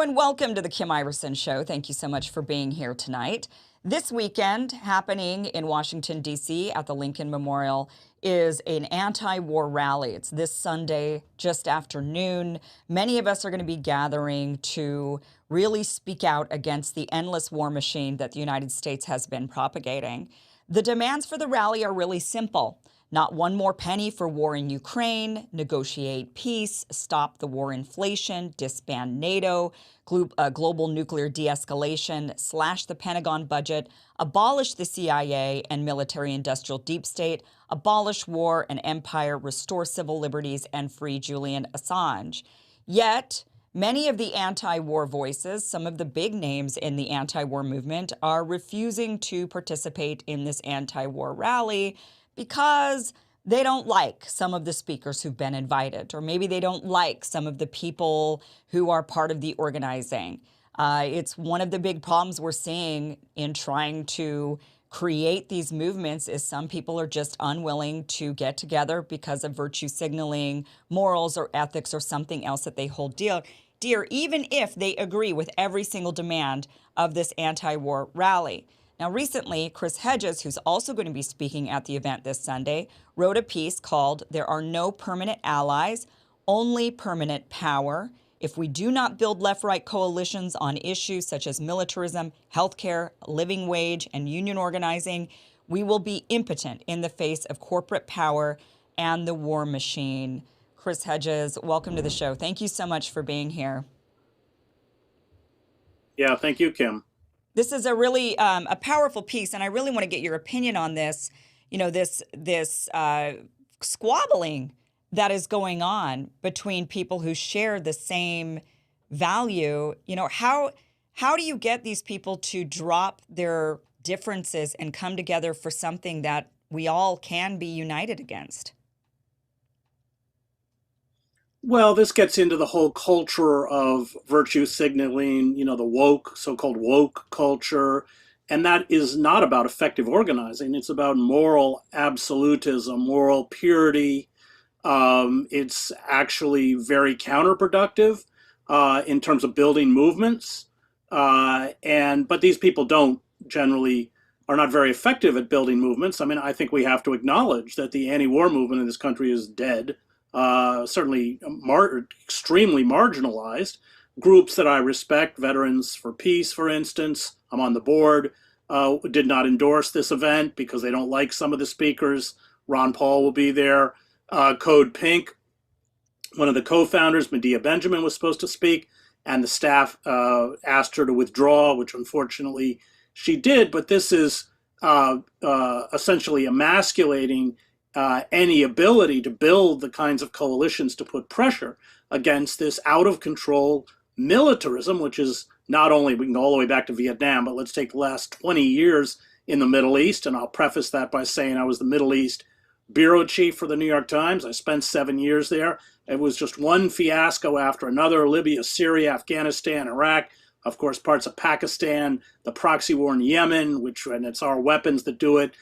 and welcome to the Kim Iverson Show. Thank you so much for being here tonight. This weekend, happening in Washington, D.C. at the Lincoln Memorial, is an anti-war rally. It's this Sunday, just after noon. Many of us are going to be gathering to really speak out against the endless war machine that the United States has been propagating. The demands for the rally are really simple. Not one more penny for war in Ukraine, negotiate peace, stop the war inflation, disband NATO, global nuclear de-escalation, slash the Pentagon budget, abolish the CIA and military-industrial deep state, abolish war and empire, restore civil liberties, and free Julian Assange. Yet, many of the anti-war voices, some of the big names in the anti-war movement, are refusing to participate in this anti-war rally because they don't like some of the speakers who've been invited, or maybe they don't like some of the people who are part of the organizing. It's one of the big problems we're seeing in trying to create these movements is some people are just unwilling to get together because of virtue signaling, morals or ethics or something else that they hold dear, even if they agree with every single demand of this anti-war rally. Now, recently, Chris Hedges, who's also going to be speaking at the event this Sunday, wrote a piece called "There Are No Permanent Allies, Only Permanent Power. If we do not build left-right coalitions on issues such as militarism, healthcare, living wage, and union organizing, we will be impotent in the face of corporate power and the war machine." Chris Hedges, welcome to the show. Thank you so much for being here. Yeah, thank you, Kim. This is a really a powerful piece, and I really want to get your opinion on this. You know, this squabbling that is going on between people who share the same value. You know, how do you get these people to drop their differences and come together for something that we all can be united against? Well, this gets into the whole culture of virtue signaling, the woke, so-called woke culture. And that is not about effective organizing. It's about moral absolutism, moral purity. It's actually very counterproductive in terms of building movements. But these people are not very effective at building movements. I mean, I think we have to acknowledge that the anti-war movement in this country is dead. Certainly extremely marginalized. Groups that I respect, Veterans for Peace, for instance, I'm on the board, did not endorse this event because they don't like some of the speakers. Ron Paul will be there. Code Pink, one of the co-founders, Medea Benjamin, was supposed to speak, and the staff asked her to withdraw, which unfortunately she did. But this is essentially emasculating any ability to build the kinds of coalitions to put pressure against this out of control militarism, which is not only, we can go all the way back to Vietnam, but let's take the last 20 years in the Middle East. And I'll preface that by saying I was the Middle East bureau chief for the New York Times. I spent 7 years there. It was just one fiasco after another: Libya, Syria, Afghanistan, Iraq, of course, parts of Pakistan, the proxy war in Yemen, and it's our weapons that do it.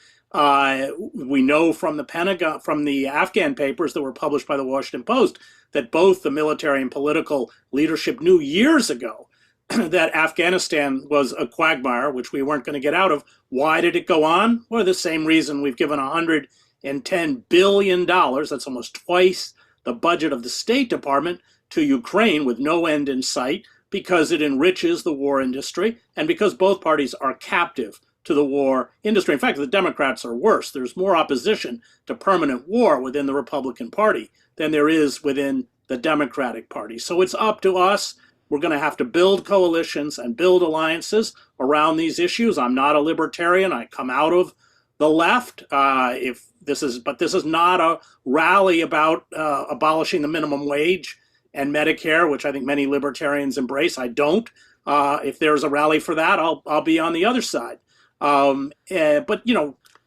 We know from the Pentagon, from the Afghan papers that were published by the Washington Post, that both the military and political leadership knew years ago that Afghanistan was a quagmire, which we weren't going to get out of. Why did it go on? Well, the same reason we've given $110 billion, that's almost twice the budget of the State Department, to Ukraine with no end in sight, because it enriches the war industry and because both parties are captive to the war industry. In fact, the Democrats are worse. There's more opposition to permanent war within the Republican Party than there is within the Democratic Party. So it's up to us. We're going to have to build coalitions and build alliances around these issues. I'm not a libertarian. I come out of the left. This is not a rally about abolishing the minimum wage and Medicare, which I think many libertarians embrace. I don't. If there's a rally for that, I'll be on the other side. But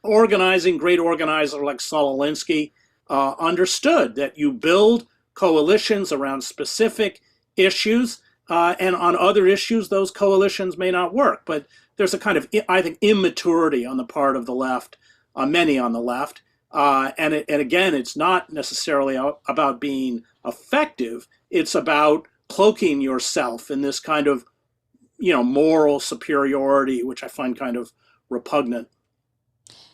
organizing, great organizer like Saul Alinsky understood that you build coalitions around specific issues, and on other issues, those coalitions may not work. But there's a kind of, I think, immaturity on the part of the left, many on the left. And again, it's not necessarily about being effective. It's about cloaking yourself in this kind of, moral superiority, which I find kind of repugnant.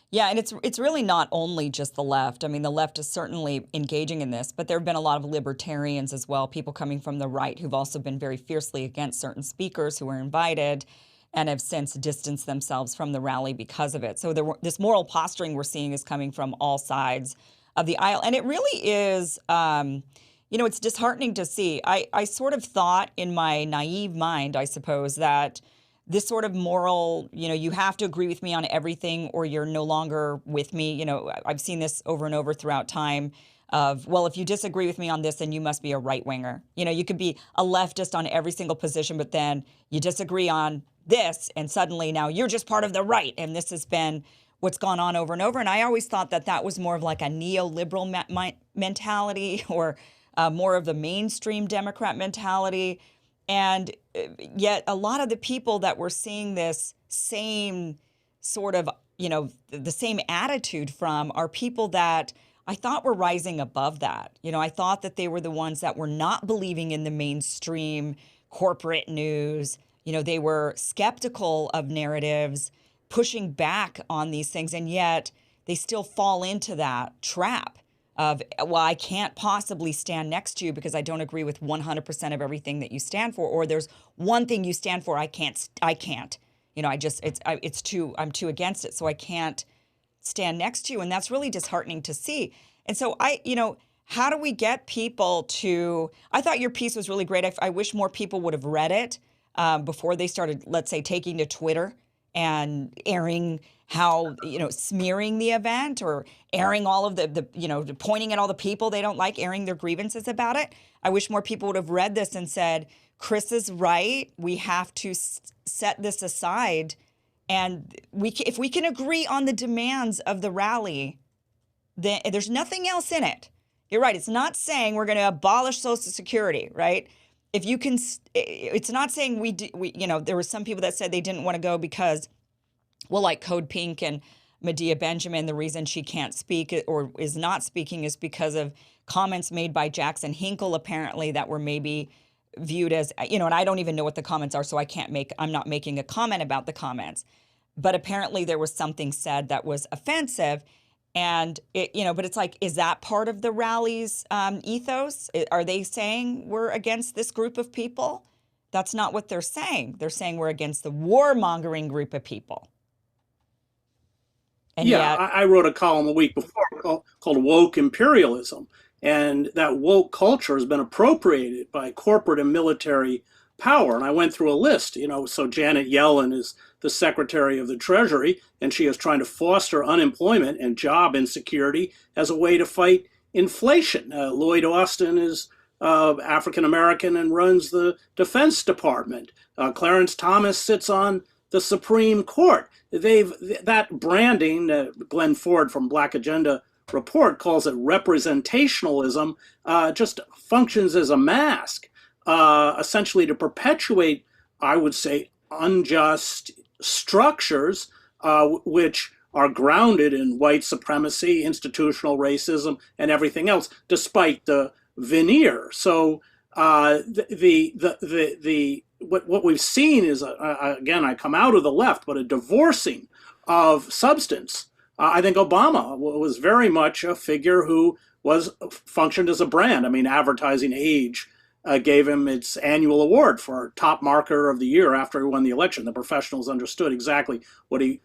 Yeah, and it's really not only just the left. I mean, the left is certainly engaging in this, but there have been a lot of libertarians as well, people coming from the right who've also been very fiercely against certain speakers who were invited and have since distanced themselves from the rally because of it. So this moral posturing we're seeing is coming from all sides of the aisle, and it really is. It's disheartening to see. I sort of thought in my naive mind, I suppose, that this sort of moral, you have to agree with me on everything or you're no longer with me. I've seen this over and over throughout time of, well, if you disagree with me on this, then you must be a right winger. You could be a leftist on every single position, but then you disagree on this and suddenly now you're just part of the right. And this has been what's gone on over and over. And I always thought that that was more of like a neoliberal mentality or more of the mainstream Democrat mentality. And yet a lot of the people that were seeing this same sort of, the same attitude from are people that I thought were rising above that. I thought that they were the ones that were not believing in the mainstream corporate news. They were skeptical of narratives, pushing back on these things, and yet they still fall into that trap of, well, I can't possibly stand next to you because I don't agree with 100% of everything that you stand for, or there's one thing you stand for, I can't. I'm too against it, so I can't stand next to you, and that's really disheartening to see. And so how do we get people to? I thought your piece was really great. I wish more people would have read it before they started, let's say, taking to Twitter and airing how, smearing the event or airing all of the pointing at all the people they don't like, airing their grievances about it. I wish more people would have read this and said, Chris is right. We have to set this aside. And if we can agree on the demands of the rally, then there's nothing else in it. You're right. It's not saying we're going to abolish Social Security, right? If you can, it's not saying there were some people that said they didn't want to go because, well, like Code Pink and Medea Benjamin, the reason she can't speak or is not speaking is because of comments made by Jackson Hinkle, apparently, that were maybe viewed as, and I don't even know what the comments are, so I'm not making a comment about the comments. But apparently there was something said that was offensive. And but it's like, is that part of the rally's ethos? Are they saying we're against this group of people? That's not what they're saying. They're saying we're against the warmongering group of people. And Yeah, yet, I wrote a column a week before called Woke Imperialism. And that woke culture has been appropriated by corporate and military power. And I went through a list, so Janet Yellen is the Secretary of the Treasury, and she is trying to foster unemployment and job insecurity as a way to fight inflation. Lloyd Austin is African American and runs the Defense Department. Clarence Thomas sits on the Supreme Court. That branding, Glenn Ford from Black Agenda Report calls it representationalism, just functions as a mask, essentially to perpetuate, I would say, unjust structures which are grounded in white supremacy, institutional racism, and everything else, despite the veneer. So what we've seen is, again, I come out of the left, but a divorcing of substance. I think Obama was very much a figure who functioned as a brand. I mean, Advertising Age gave him its annual award for top marketer of the year after he won the election. The professionals understood exactly what he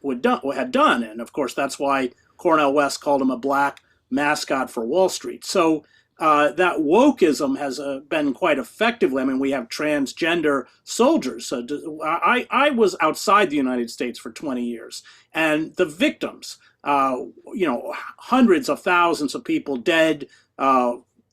had done. And of course, that's why Cornel West called him a black mascot for Wall Street. So that wokeism has been quite effectively. I mean, we have transgender soldiers. I was outside the United States for 20 years, and the victims, hundreds of thousands of people dead,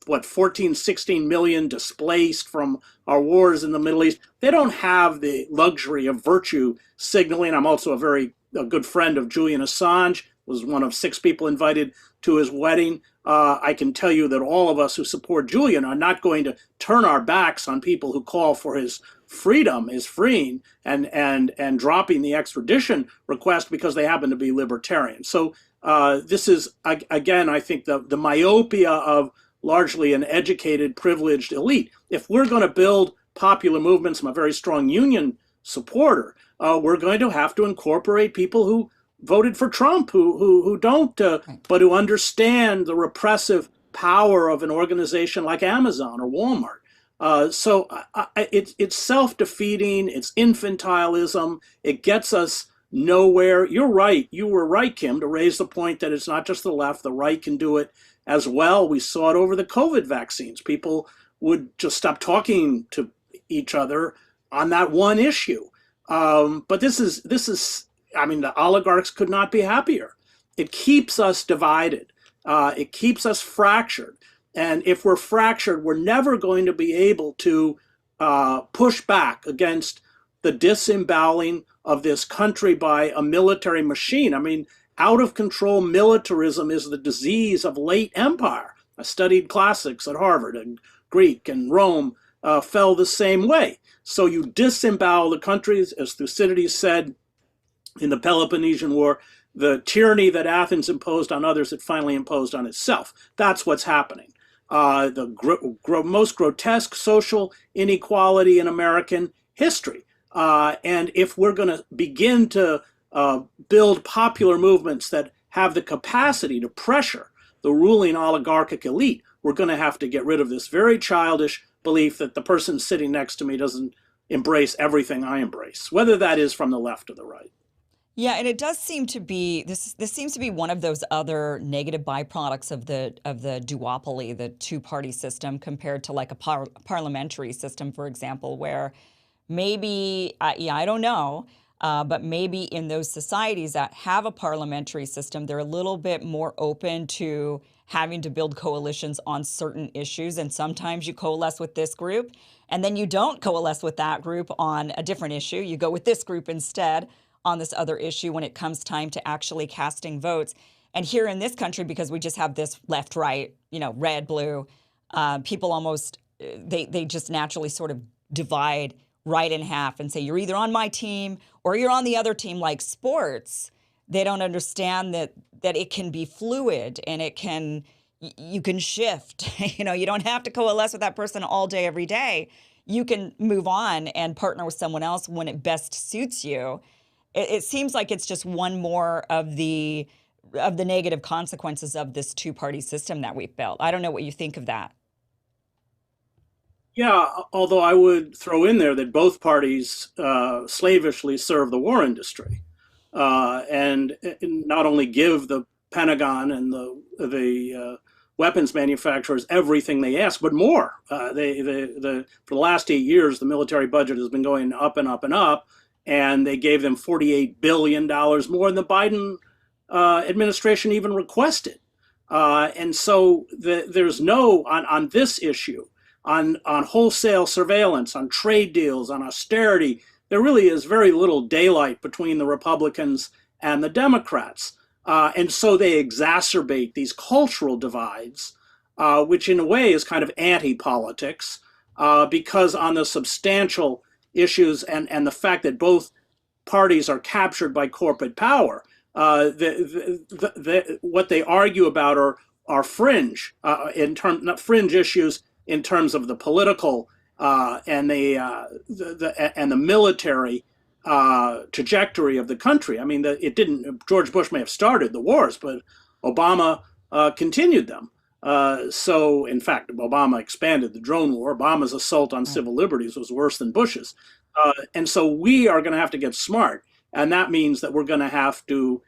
14, 16 million displaced from our wars in the Middle East. They don't have the luxury of virtue signaling. I'm also a good friend of Julian Assange, was one of 6 people invited to his wedding. I can tell you that all of us who support Julian are not going to turn our backs on people who call for his freedom, his freeing, and dropping the extradition request because they happen to be libertarian. So this is, again, I think the myopia of largely an educated, privileged elite. If we're going to build popular movements, I'm a very strong union supporter. We're going to have to incorporate people who voted for Trump, who don't, Right. but who understand the repressive power of an organization like Amazon or Walmart. It's self-defeating. It's infantilism. It gets us nowhere. You're right. You were right, Kim, to raise the point that it's not just the left. The right can do it as well. We saw it over the COVID vaccines. People would just stop talking to each other on that one issue. But this is. I mean, the oligarchs could not be happier. It keeps us divided. It keeps us fractured. And if we're fractured, we're never going to be able to push back against the disemboweling of this country by a military machine. I mean, out of control militarism is the disease of late empire. I studied classics at Harvard, and Greek and Rome fell the same way. So you disembowel the countries, as Thucydides said in the Peloponnesian War, the tyranny that Athens imposed on others, it finally imposed on itself. That's what's happening. The most grotesque social inequality in American history. And if we're going to begin to build popular movements that have the capacity to pressure the ruling oligarchic elite, we're going to have to get rid of this very childish belief that the person sitting next to me doesn't embrace everything I embrace, whether that is from the left or the right. Yeah, and it does seem to be this seems to be one of those other negative byproducts of the duopoly, the two-party system, compared to like a parliamentary system, for example, where maybe I don't know, but maybe in those societies that have a parliamentary system, they're a little bit more open to having to build coalitions on certain issues, and sometimes you coalesce with this group, and then you don't coalesce with that group on a different issue. You go with this group instead on this other issue when it comes time to actually casting votes. And here in this country, because we just have this left, right, red, blue, people almost, they just naturally sort of divide right in half and say, you're either on my team or you're on the other team. Like sports, they don't understand that it can be fluid and you can shift. You don't have to coalesce with that person all day, every day. You can move on and partner with someone else when it best suits you. It seems like it's just one more of the negative consequences of this two-party system that we've built. I don't know what you think of that. Yeah, although I would throw in there that both parties slavishly serve the war industry, and not only give the Pentagon and the weapons manufacturers everything they ask, but more. For the last 8 years, the military budget has been going up and up and up, and they gave them $48 billion more than the Biden administration even requested. And so there's on this issue, on wholesale surveillance, on trade deals, on austerity, there really is very little daylight between the Republicans and the Democrats. And so they exacerbate these cultural divides, which in a way is kind of anti-politics, because on the substantial issues and the fact that both parties are captured by corporate power, what they argue about are fringe not fringe issues in terms of the political and the military trajectory of the country. I mean, it didn't. George Bush may have started the wars, but Obama continued them. So, in fact, Obama expanded the drone war. Obama's assault on civil liberties was worse than Bush's. And so we are going to have to get smart. And that means that we're going to have to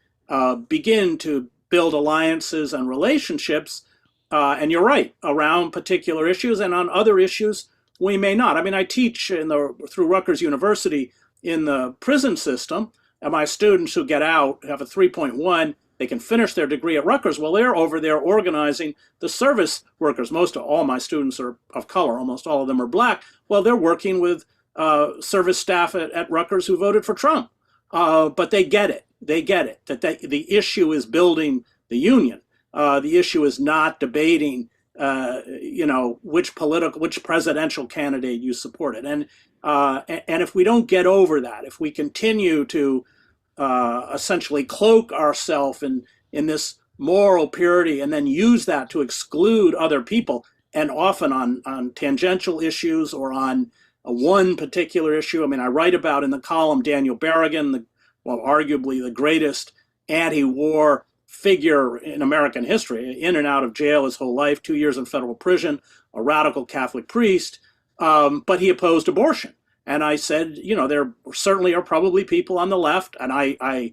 begin to build alliances and relationships. And you're right, around particular issues, and on other issues, we may not. I mean, I teach through Rutgers University in the prison system, and my students who get out have a 3.1. They can finish their degree at Rutgers. Well, they're over there organizing the service workers. All my students are of color. Almost all of them are black. Well, they're working with service staff at Rutgers who voted for Trump. But they get it. They get it, that the issue is building the union. The issue is not debating, which presidential candidate you supported. And if we don't get over that, if we continue to essentially cloak ourselves in this moral purity and then use that to exclude other people, and often on tangential issues or on one particular issue. I mean, I write about in the column Daniel Berrigan, well, arguably the greatest anti-war figure in American history, in and out of jail his whole life, 2 years in federal prison, a radical Catholic priest, but he opposed abortion. And I said, there certainly are probably people on the left, and I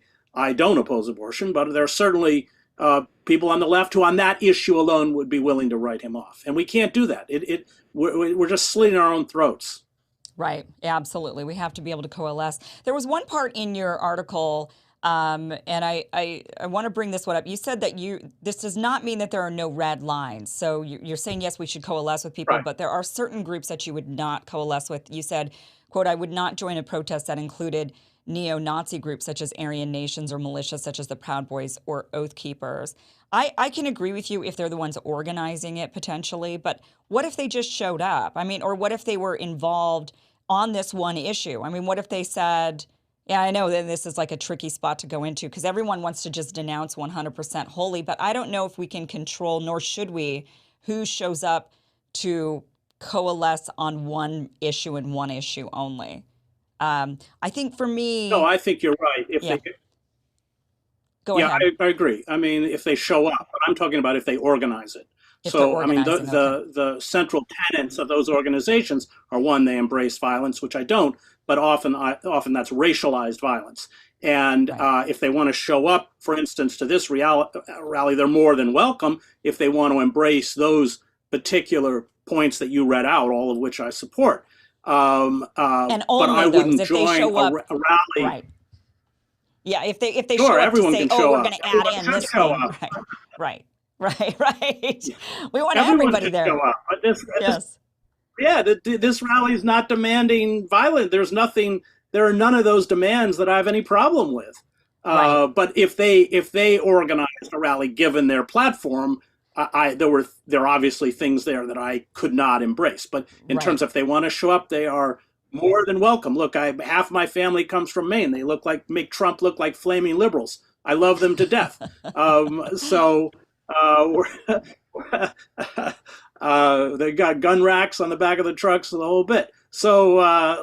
don't oppose abortion, but there are certainly people on the left who on that issue alone would be willing to write him off. And we can't do that. We're just slitting our own throats. Right. Absolutely. We have to be able to coalesce. There was one part in your article, and I want to bring this one up. You said that this does not mean that there are no red lines. So you're saying, yes, we should coalesce with people, Right. but there are certain groups that you would not coalesce with. You said, quote, I would not join a protest that included neo-Nazi groups such as Aryan Nations or militias such as the Proud Boys or Oath Keepers. I can agree with you if they're the ones organizing it potentially, but what if they just showed up? I mean, or what if they were involved on this one issue? I mean, what if they said, yeah, I know that this is like a tricky spot to go into because everyone wants to just denounce 100% wholly, but I don't know if we can control, nor should we, who shows up to coalesce on one issue and one issue only. I think for No, me, I think you're right. If yeah, they go Yeah, ahead. I agree. I mean, if they show up, but I'm talking about if they organize it. If they're So, I mean, organizing, okay. the central tenets of those organizations are: one, they embrace violence, which I don't, but often that's racialized violence. And Right, if they want to show up, for instance, to this rally, they're more than welcome if they want to embrace those particular points that you read out, all of which I support. and But I only those wouldn't if they join show up. a rally. Right. Yeah, if they Sure, show up to everyone say, can oh, show we're up. going to add Everyone in should this show thing. up. Right, right, right, right. We want Everyone everybody should show there. up. But Yes, this rally is not demanding violence. There are none of those demands that I have any problem with. right, But if they organized a rally, given their platform, there are obviously things there that I could not embrace. But in terms right. of if they want to show up, they are more than welcome. Look, half my family comes from Maine. They make Trump look like flaming liberals. I love them to death. So they got gun racks on the back of the trucks, the whole bit. So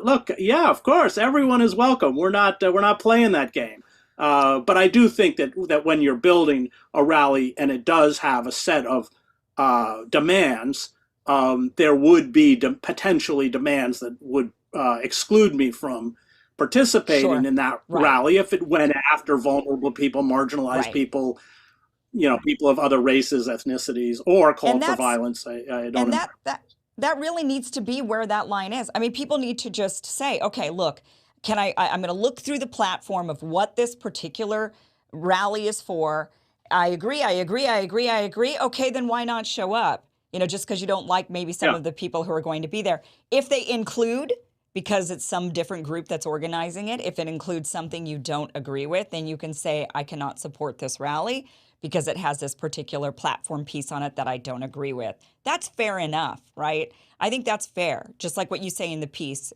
look, yeah, of course, everyone is welcome. We're not playing that game. But I do think that when you're building a rally and it does have a set of demands, there would be potentially demands that would exclude me from participating Sure. in that Right, rally if it went after vulnerable people, marginalized right. people, people of other races, ethnicities, or And called for that's violence. I don't and embrace. that really needs to be where that line is. I mean, people need to just say, okay, look, I'm going to look through the platform of what this particular rally is for. I agree, I agree, I agree, I agree. Okay, then why not show up? Just because you don't like maybe some Yeah, of the people who are going to be there. If they include, because it's some different group that's organizing it, if it includes something you don't agree with, then you can say, I cannot support this rally because it has this particular platform piece on it that I don't agree with. That's fair enough, right? I think that's fair. Just like what you say in the piece,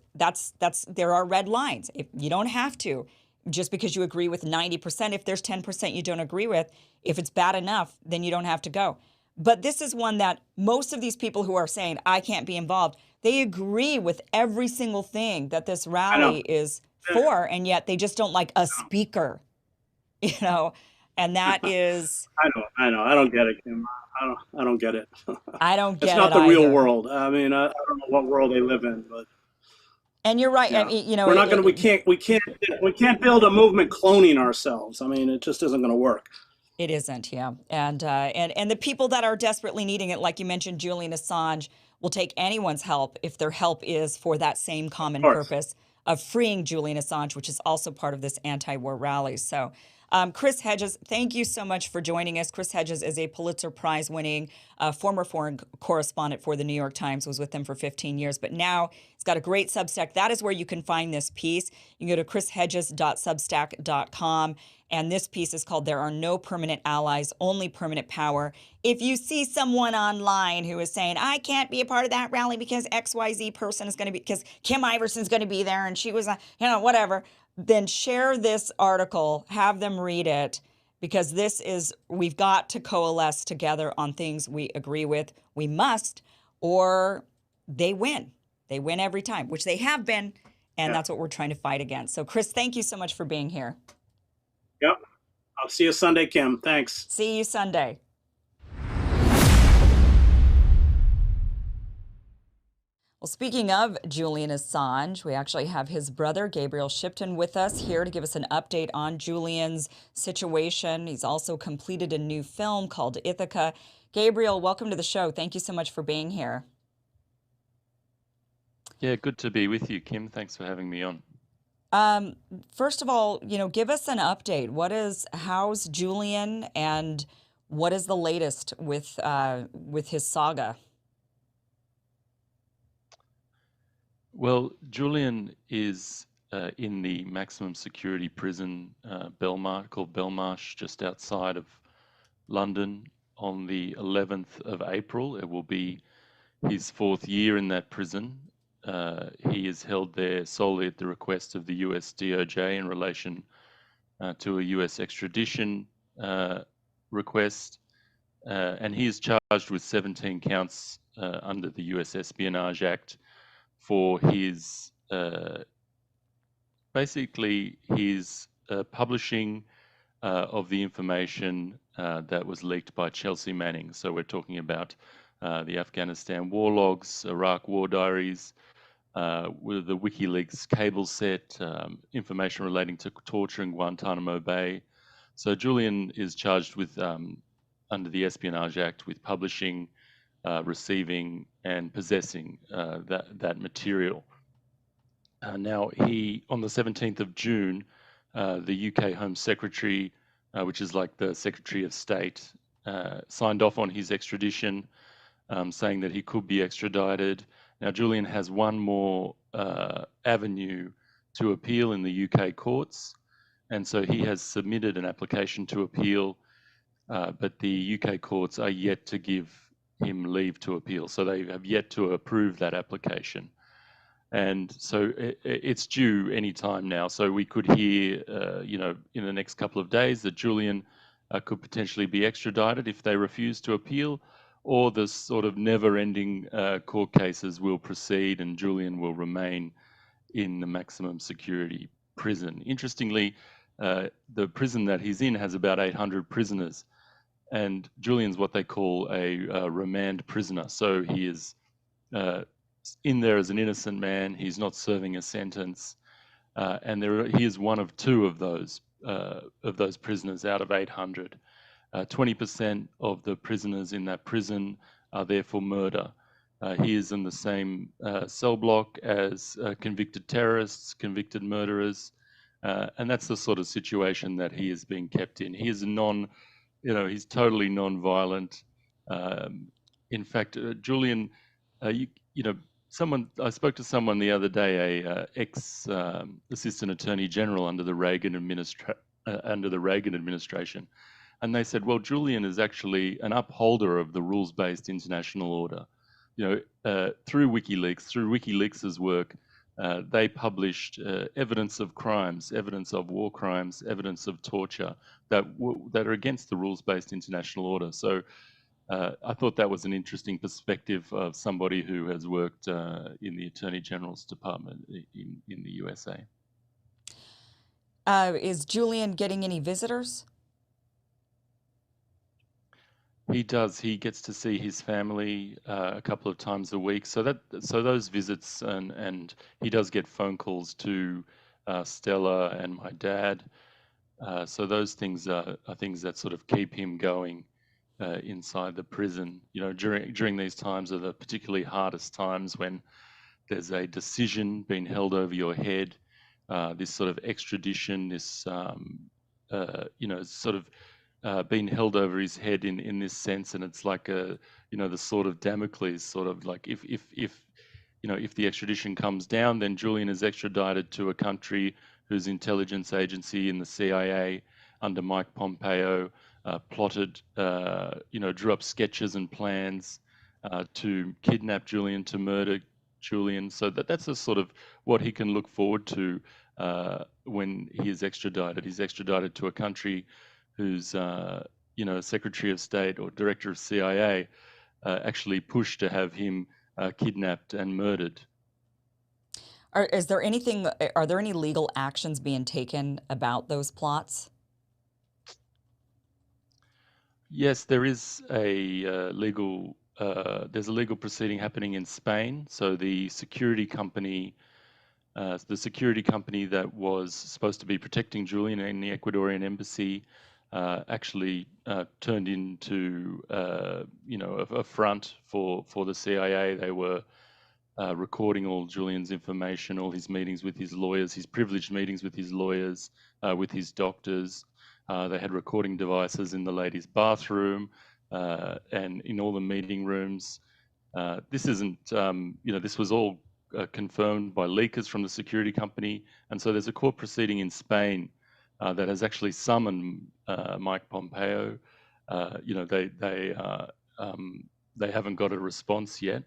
there are red lines. If you don't have to, just because you agree with 90%, if there's 10% you don't agree with, if it's bad enough, then you don't have to go. But this is one that most of these people who are saying, I can't be involved, they agree with every single thing that this I know. rally is Yeah, for, and yet they just don't like a speaker, you know? And that is, I know. I don't get it, Kim. I don't get it. I don't It's get it not the real either. world. I mean, I don't know what world they live in, but And you're right. I yeah, mean, we're not going to. We can't build a movement cloning ourselves. I mean, it just isn't going to work. it isn't, yeah. And the people that are desperately needing it, like you mentioned, Julian Assange, will take anyone's help if their help is for that same Of common course. purpose of freeing Julian Assange, which is also part of this anti-war rally. So, Chris Hedges, thank you so much for joining us. Chris Hedges is a Pulitzer Prize-winning former foreign correspondent for the New York Times, was with them for 15 years, but now he's got a great Substack. That is where you can find this piece. You can go to chrishedges.substack.com. And this piece is called There Are No Permanent Allies, Only Permanent Power. If you see someone online who is saying, I can't be a part of that rally because XYZ person is going to be, because Kim Iverson's going to be there and she was, whatever, then share this article, have them read it, because we've got to coalesce together on things we agree with. We must, or they win. They win every time, which they have been, and Yeah. that's what we're trying to fight against. So, Chris, thank you so much for being here. Yep. I'll see you Sunday, Kim. Thanks. See you Sunday. Well, speaking of Julian Assange, we actually have his brother, Gabriel Shipton, with us here to give us an update on Julian's situation. He's also completed a new film called Ithaca. Gabriel, welcome to the show. Thank you so much for being here. Yeah, good to be with you, Kim. Thanks for having me on. First of all, give us an update. How's Julian, and what is the latest with his saga? Well, Julian is in the maximum security prison, called Belmarsh, just outside of London on the 11th of April. It will be his 4th year in that prison. He is held there solely at the request of the US DOJ in relation to a US extradition request. And he is charged with 17 counts under the US Espionage Act for his basically his publishing of the information that was leaked by Chelsea Manning. So we're talking about the Afghanistan war logs, Iraq war diaries, with the WikiLeaks cable set, information relating to torture in Guantanamo Bay. So Julian is charged with, under the Espionage Act, with publishing, receiving, and possessing that material. Now, on the 17th of June, the UK Home Secretary, which is like the Secretary of State, signed off on his extradition, saying that he could be extradited. Now, Julian has one more avenue to appeal in the UK courts, and so he has submitted an application to appeal, but the UK courts are yet to give him leave to appeal. So they have yet to approve that application. And so it's due any time now. So we could hear, in the next couple of days that Julian could potentially be extradited if they refuse to appeal, or the sort of never-ending court cases will proceed and Julian will remain in the maximum security prison. Interestingly, the prison that he's in has about 800 prisoners, and Julian's what they call a remand prisoner. So he is in there as an innocent man. He's not serving a sentence, and he is one of two of those prisoners out of 800. 20% of the prisoners in that prison are there for murder. He is in the same cell block as convicted terrorists, convicted murderers, and that's the sort of situation that he is being kept in. He is he's totally non-violent. In fact, Julian, I spoke to someone the other day, a ex assistant attorney general under the Reagan administration, and they said, well, Julian is actually an upholder of the rules-based international order. Through WikiLeaks' work, they published evidence of crimes, evidence of war crimes, evidence of torture that are against the rules-based international order. So I thought that was an interesting perspective of somebody who has worked in the Attorney General's department in the USA. Is Julian getting any visitors? He does. He gets to see his family a couple of times a week. So those visits, and he does get phone calls to Stella and my dad. So those things are things that sort of keep him going inside the prison. During these times are the particularly hardest times when there's a decision being held over your head. This sort of extradition, this sort of being held over his head in this sense, and it's like the sword of Damocles, sort of like if the extradition comes down, then Julian is extradited to a country whose intelligence agency in the CIA under Mike Pompeo plotted, drew up sketches and plans to kidnap Julian, to murder Julian. So that's a sort of what he can look forward to when he is extradited. He's extradited to a country who's Secretary of State or Director of CIA, actually pushed to have him kidnapped and murdered. Are any legal actions being taken about those plots? Yes, there is a there's a legal proceeding happening in Spain. So the security company that was supposed to be protecting Julian in the Ecuadorian embassy, actually turned into a front for the CIA. They were recording all Julian's information, all his meetings with his lawyers, his privileged meetings with his lawyers, with his doctors. They had recording devices in the ladies' bathroom and in all the meeting rooms. This isn't, this was all confirmed by leakers from the security company. And so there's a court proceeding in Spain that has actually summoned Mike Pompeo. They haven't got a response yet.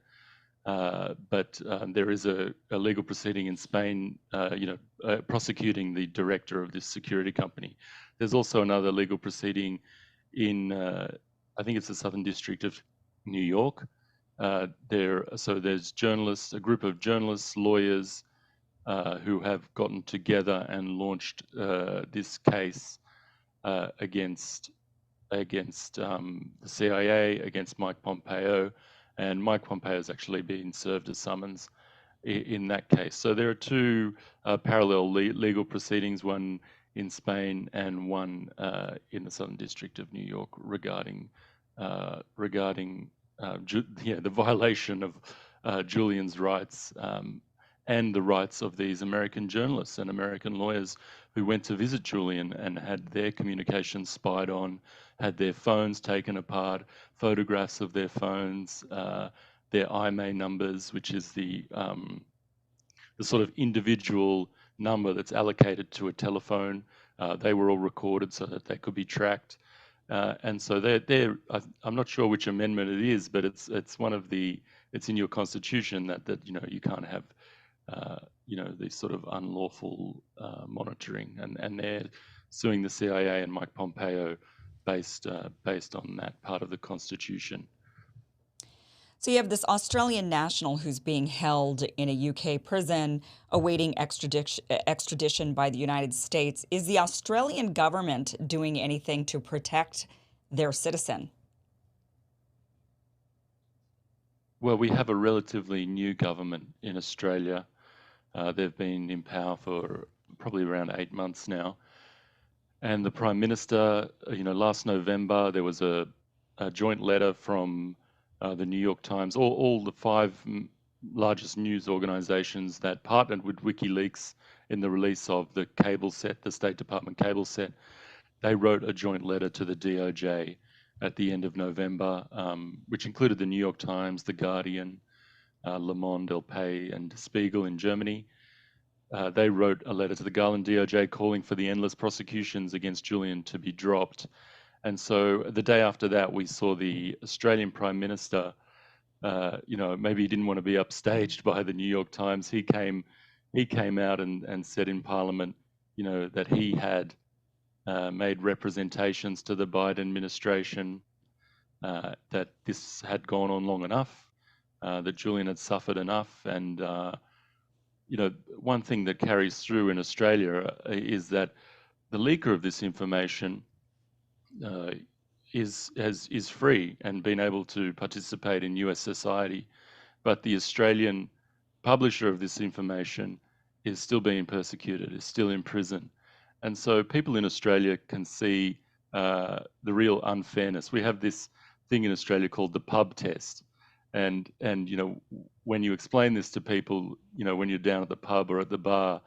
But there is a legal proceeding in Spain, prosecuting the director of this security company. There's also another legal proceeding in, I think it's the Southern District of New York. There's journalists, a group of journalists, lawyers, who have gotten together and launched this case against the CIA, against Mike Pompeo, and Mike Pompeo has actually been served a summons in that case. So there are two parallel legal proceedings, one in Spain and one in the Southern District of New York regarding the violation of Julian's rights, and the rights of these American journalists and American lawyers who went to visit Julian and had their communications spied on, had their phones taken apart, photographs of their phones, their IMEI numbers, which is the sort of individual number that's allocated to a telephone. They were all recorded so that they could be tracked. And so I'm not sure which amendment it is, but it's in your constitution that you can't have these sort of unlawful monitoring, and they're suing the CIA and Mike Pompeo based on that part of the Constitution. So you have this Australian national who's being held in a UK prison awaiting extradition by the United States. Is the Australian government doing anything to protect their citizen? Well, we have a relatively new government in Australia. They've been in power for probably around 8 months now. And the Prime Minister, last November, there was a joint letter from the New York Times, all the five largest news organizations that partnered with WikiLeaks in the release of the cable set, the State Department cable set. They wrote a joint letter to the DOJ at the end of November, which included the New York Times, The Guardian, Le Monde, El Pais, and Der Spiegel in Germany. They wrote a letter to the Garland DOJ calling for the endless prosecutions against Julian to be dropped. And so the day after that, we saw the Australian Prime Minister, maybe he didn't want to be upstaged by the New York Times. He came out and said in Parliament, that he had made representations to the Biden administration that this had gone on long enough, that Julian had suffered enough. And, one thing that carries through in Australia is that the leaker of this information is free and been able to participate in US society, but the Australian publisher of this information is still being persecuted, is still in prison. And so people in Australia can see the real unfairness. We have this thing in Australia called the pub test. And when you explain this to people, when you're down at the pub or at the bar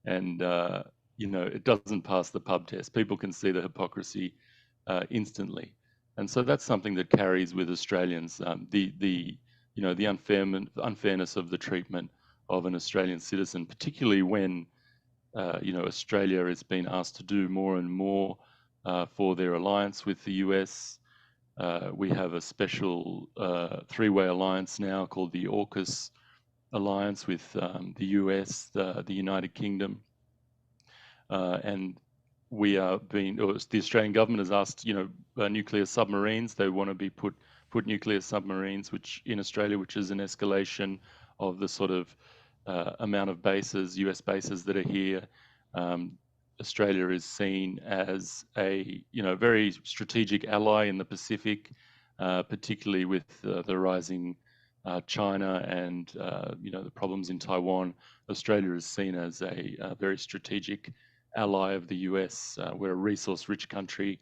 and, it doesn't pass the pub test, people can see the hypocrisy instantly. And so that's something that carries with Australians, the unfairness of the treatment of an Australian citizen, particularly when Australia has been asked to do more and more for their alliance with the US. We have a special three-way alliance now called the AUKUS alliance with the US, the United Kingdom, and we are being, or the Australian government has asked, nuclear submarines. They want to be put nuclear submarines, which in Australia, which is an escalation of the sort of amount of bases, US bases that are here. Um, Australia is seen as a very strategic ally in the Pacific, particularly with the rising China and the problems in Taiwan. Australia is seen as a very strategic ally of the US. We're a resource-rich country,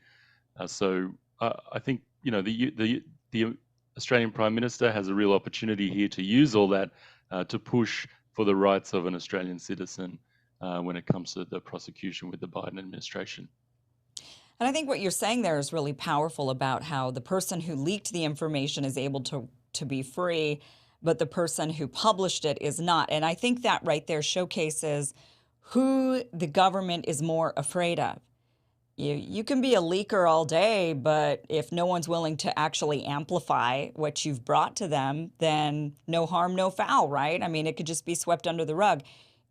so I think the Australian Prime Minister has a real opportunity here to use all that to push for the rights of an Australian citizen when it comes to the prosecution with the Biden administration. And I think what you're saying there is really powerful about how the person who leaked the information is able to be free, but the person who published it is not. And I think that right there showcases who the government is more afraid of. You can be a leaker all day, but if no one's willing to actually amplify what you've brought to them, then no harm, no foul, right? I mean, it could just be swept under the rug.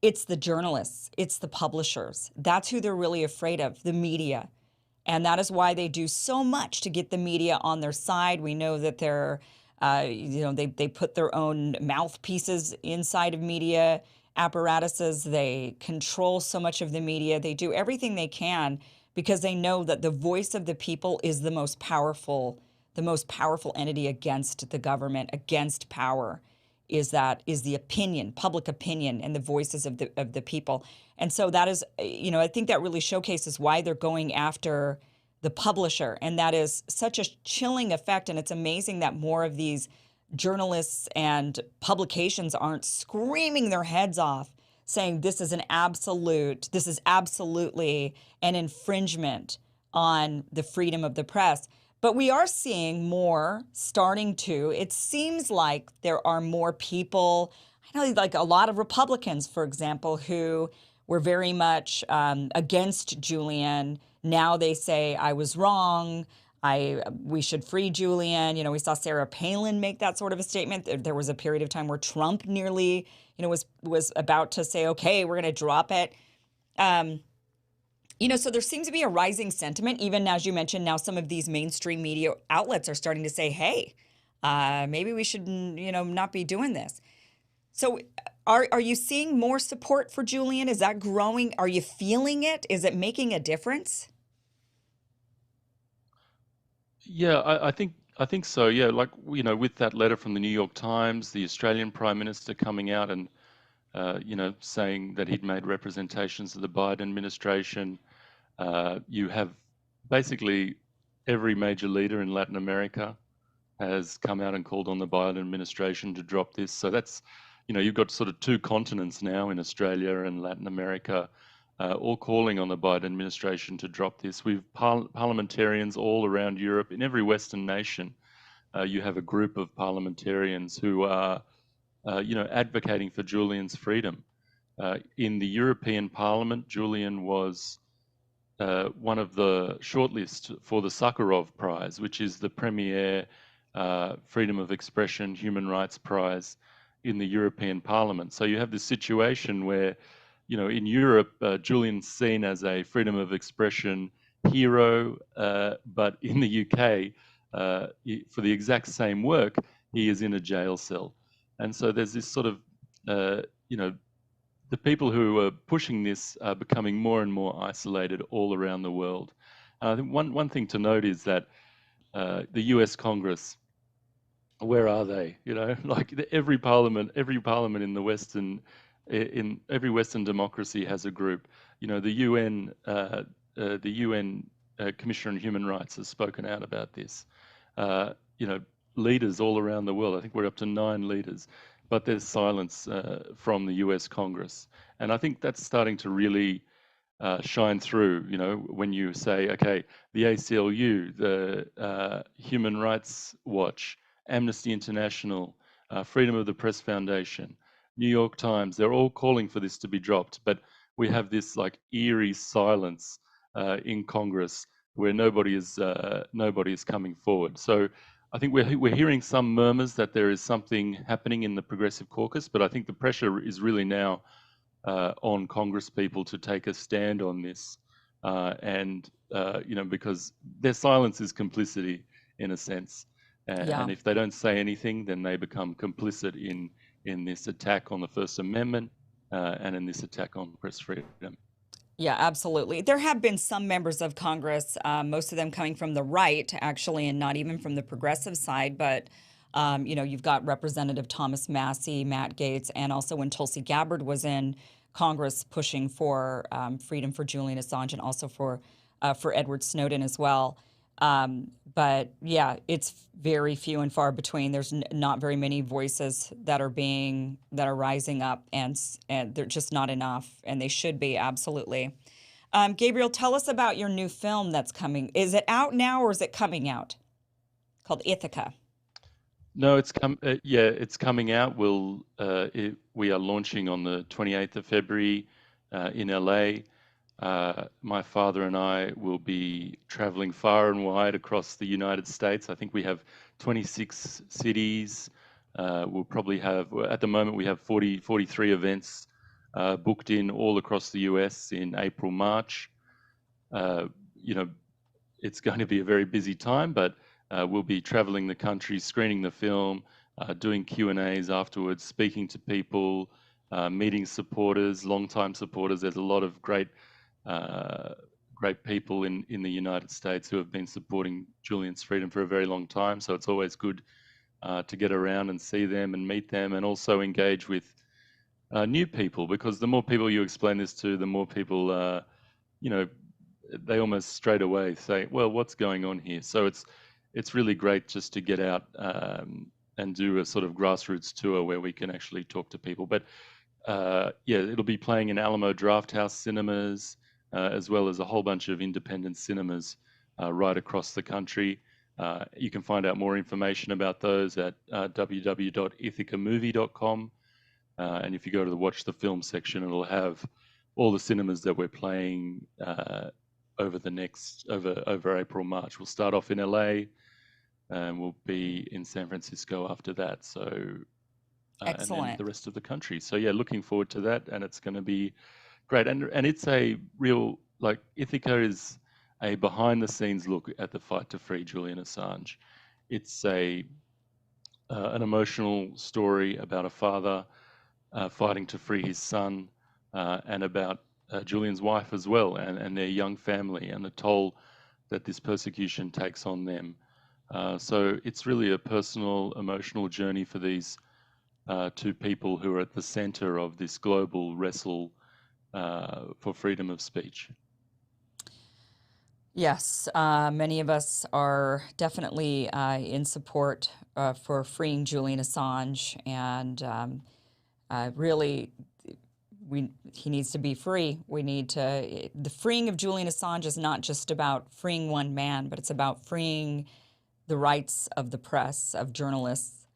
It's the journalists, it's the publishers. That's who they're really afraid of, the media. And that is why they do so much to get the media on their side. We know that they put their own mouthpieces inside of media apparatuses. They control so much of the media. They do everything they can because they know that the voice of the people is the most powerful entity against the government, against power. Is the opinion, public opinion, and the voices of the people. And so that is, I think that really showcases why they're going after the publisher. And that is such a chilling effect. And it's amazing that more of these journalists and publications aren't screaming their heads off saying this is absolutely an infringement on the freedom of the press. But we are seeing more starting to, it seems like there are more people, I know like a lot of Republicans, for example, who were very much against Julian. Now they say, I was wrong. We should free Julian. We saw Sarah Palin make that sort of a statement. There was a period of time where Trump nearly, was about to say, okay, we're going to drop it. So there seems to be a rising sentiment, even as you mentioned, now some of these mainstream media outlets are starting to say, hey, maybe we should, not be doing this. So are you seeing more support for Julian? Is that growing? Are you feeling it? Is it making a difference? Yeah, I think so. Yeah, like with that letter from the New York Times, the Australian Prime Minister coming out and saying that he'd made representations to the Biden administration. You have basically every major leader in Latin America has come out and called on the Biden administration to drop this. So that's, you've got sort of two continents now in Australia and Latin America, all calling on the Biden administration to drop this. We've parliamentarians all around Europe, in every Western nation. You have a group of parliamentarians who are, advocating for Julian's freedom. In the European Parliament, Julian was one of the shortlists for the Sakharov Prize, which is the premier freedom of expression human rights prize in the European Parliament. So you have this situation where, in Europe, Julian's seen as a freedom of expression hero, but in the UK, for the exact same work, he is in a jail cell. And so there's this sort of, the people who are pushing this are becoming more and more isolated all around the world. I think one thing to note is that the US Congress, where are they? Like every parliament in every Western democracy has a group. The UN Commissioner on Human Rights has spoken out about this. Leaders all around the world. I think we're up to 9 leaders, but there's silence from the US Congress, and I think that's starting to really shine through. When you say, okay, the ACLU, the Human Rights Watch, Amnesty International, Freedom of the Press Foundation, New York Times, they're all calling for this to be dropped, but we have this like eerie silence in Congress where nobody is coming forward. So I think we're hearing some murmurs that there is something happening in the Progressive Caucus, but I think the pressure is really now on Congress people to take a stand on this. and because their silence is complicity in a sense, Yeah. and if they don't say anything, then they become complicit in this attack on the First Amendment and in this attack on press freedom. Yeah, absolutely. There have been some members of Congress, most of them coming from the right, actually, and not even from the progressive side. But, you've got Representative Thomas Massey, Matt Gaetz, and also when Tulsi Gabbard was in Congress pushing for freedom for Julian Assange and also for Edward Snowden as well. But yeah, it's very few and far between. There's not very many voices that are rising up, and they're just not enough, and they should be absolutely. Gabriel, tell us about your new film that's coming. Is it out now or is it coming out? Called Ithaca. No, it's coming out. We are launching on the 28th of February in LA. My father and I will be traveling far and wide across the United States. I think we have 26 cities. We'll probably have, at the moment, we have 43 events booked in all across the US in April, March. Uh, you know, it's going to be a very busy time, but we'll be traveling the country, screening the film, doing Q&As afterwards, speaking to people, meeting supporters, longtime supporters. There's a lot of uh, great people in the United States who have been supporting Julian's freedom for a very long time. So it's always good to get around and see them and meet them, and also engage with new people, because the more people you explain this to, the more people, you know, they almost straight away say, "Well, what's going on here?" So it's really great just to get out and do a sort of grassroots tour where we can actually talk to people. But yeah, it'll be playing in Alamo Drafthouse cinemas, as well as a whole bunch of independent cinemas right across the country. You can find out more information about those at www.ithacamovie.com. And if you go to the Watch the Film section, it'll have all the cinemas that we're playing over April, March. We'll start off in LA, and we'll be in San Francisco after that. So and then Excellent. the rest of the country. So yeah, looking forward to that, and it's going to be great. And it's a real, like, Ithaca is a behind the scenes look at the fight to free Julian Assange. It's an emotional story about a father fighting to free his son, and about Julian's wife as well, and their young family, and the toll that this persecution takes on them. So it's really a personal, emotional journey for these two people who are at the center of this global wrestle for freedom of speech. Yes, many of us are definitely in support for freeing Julian Assange, and really, he needs to be free. The freeing of Julian Assange is not just about freeing one man, but it's about freeing the rights of the press, of journalists,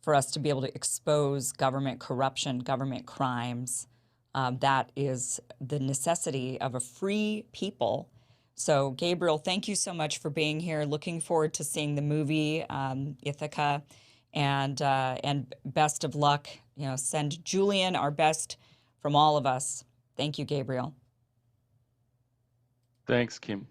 for us to be able to expose government corruption, government crimes. That is the necessity of a free people. So, Gabriel, thank you so much for being here. Looking forward to seeing the movie Ithaca, and best of luck. Send Julian our best from all of us. Thank you, Gabriel. Thanks, Kim.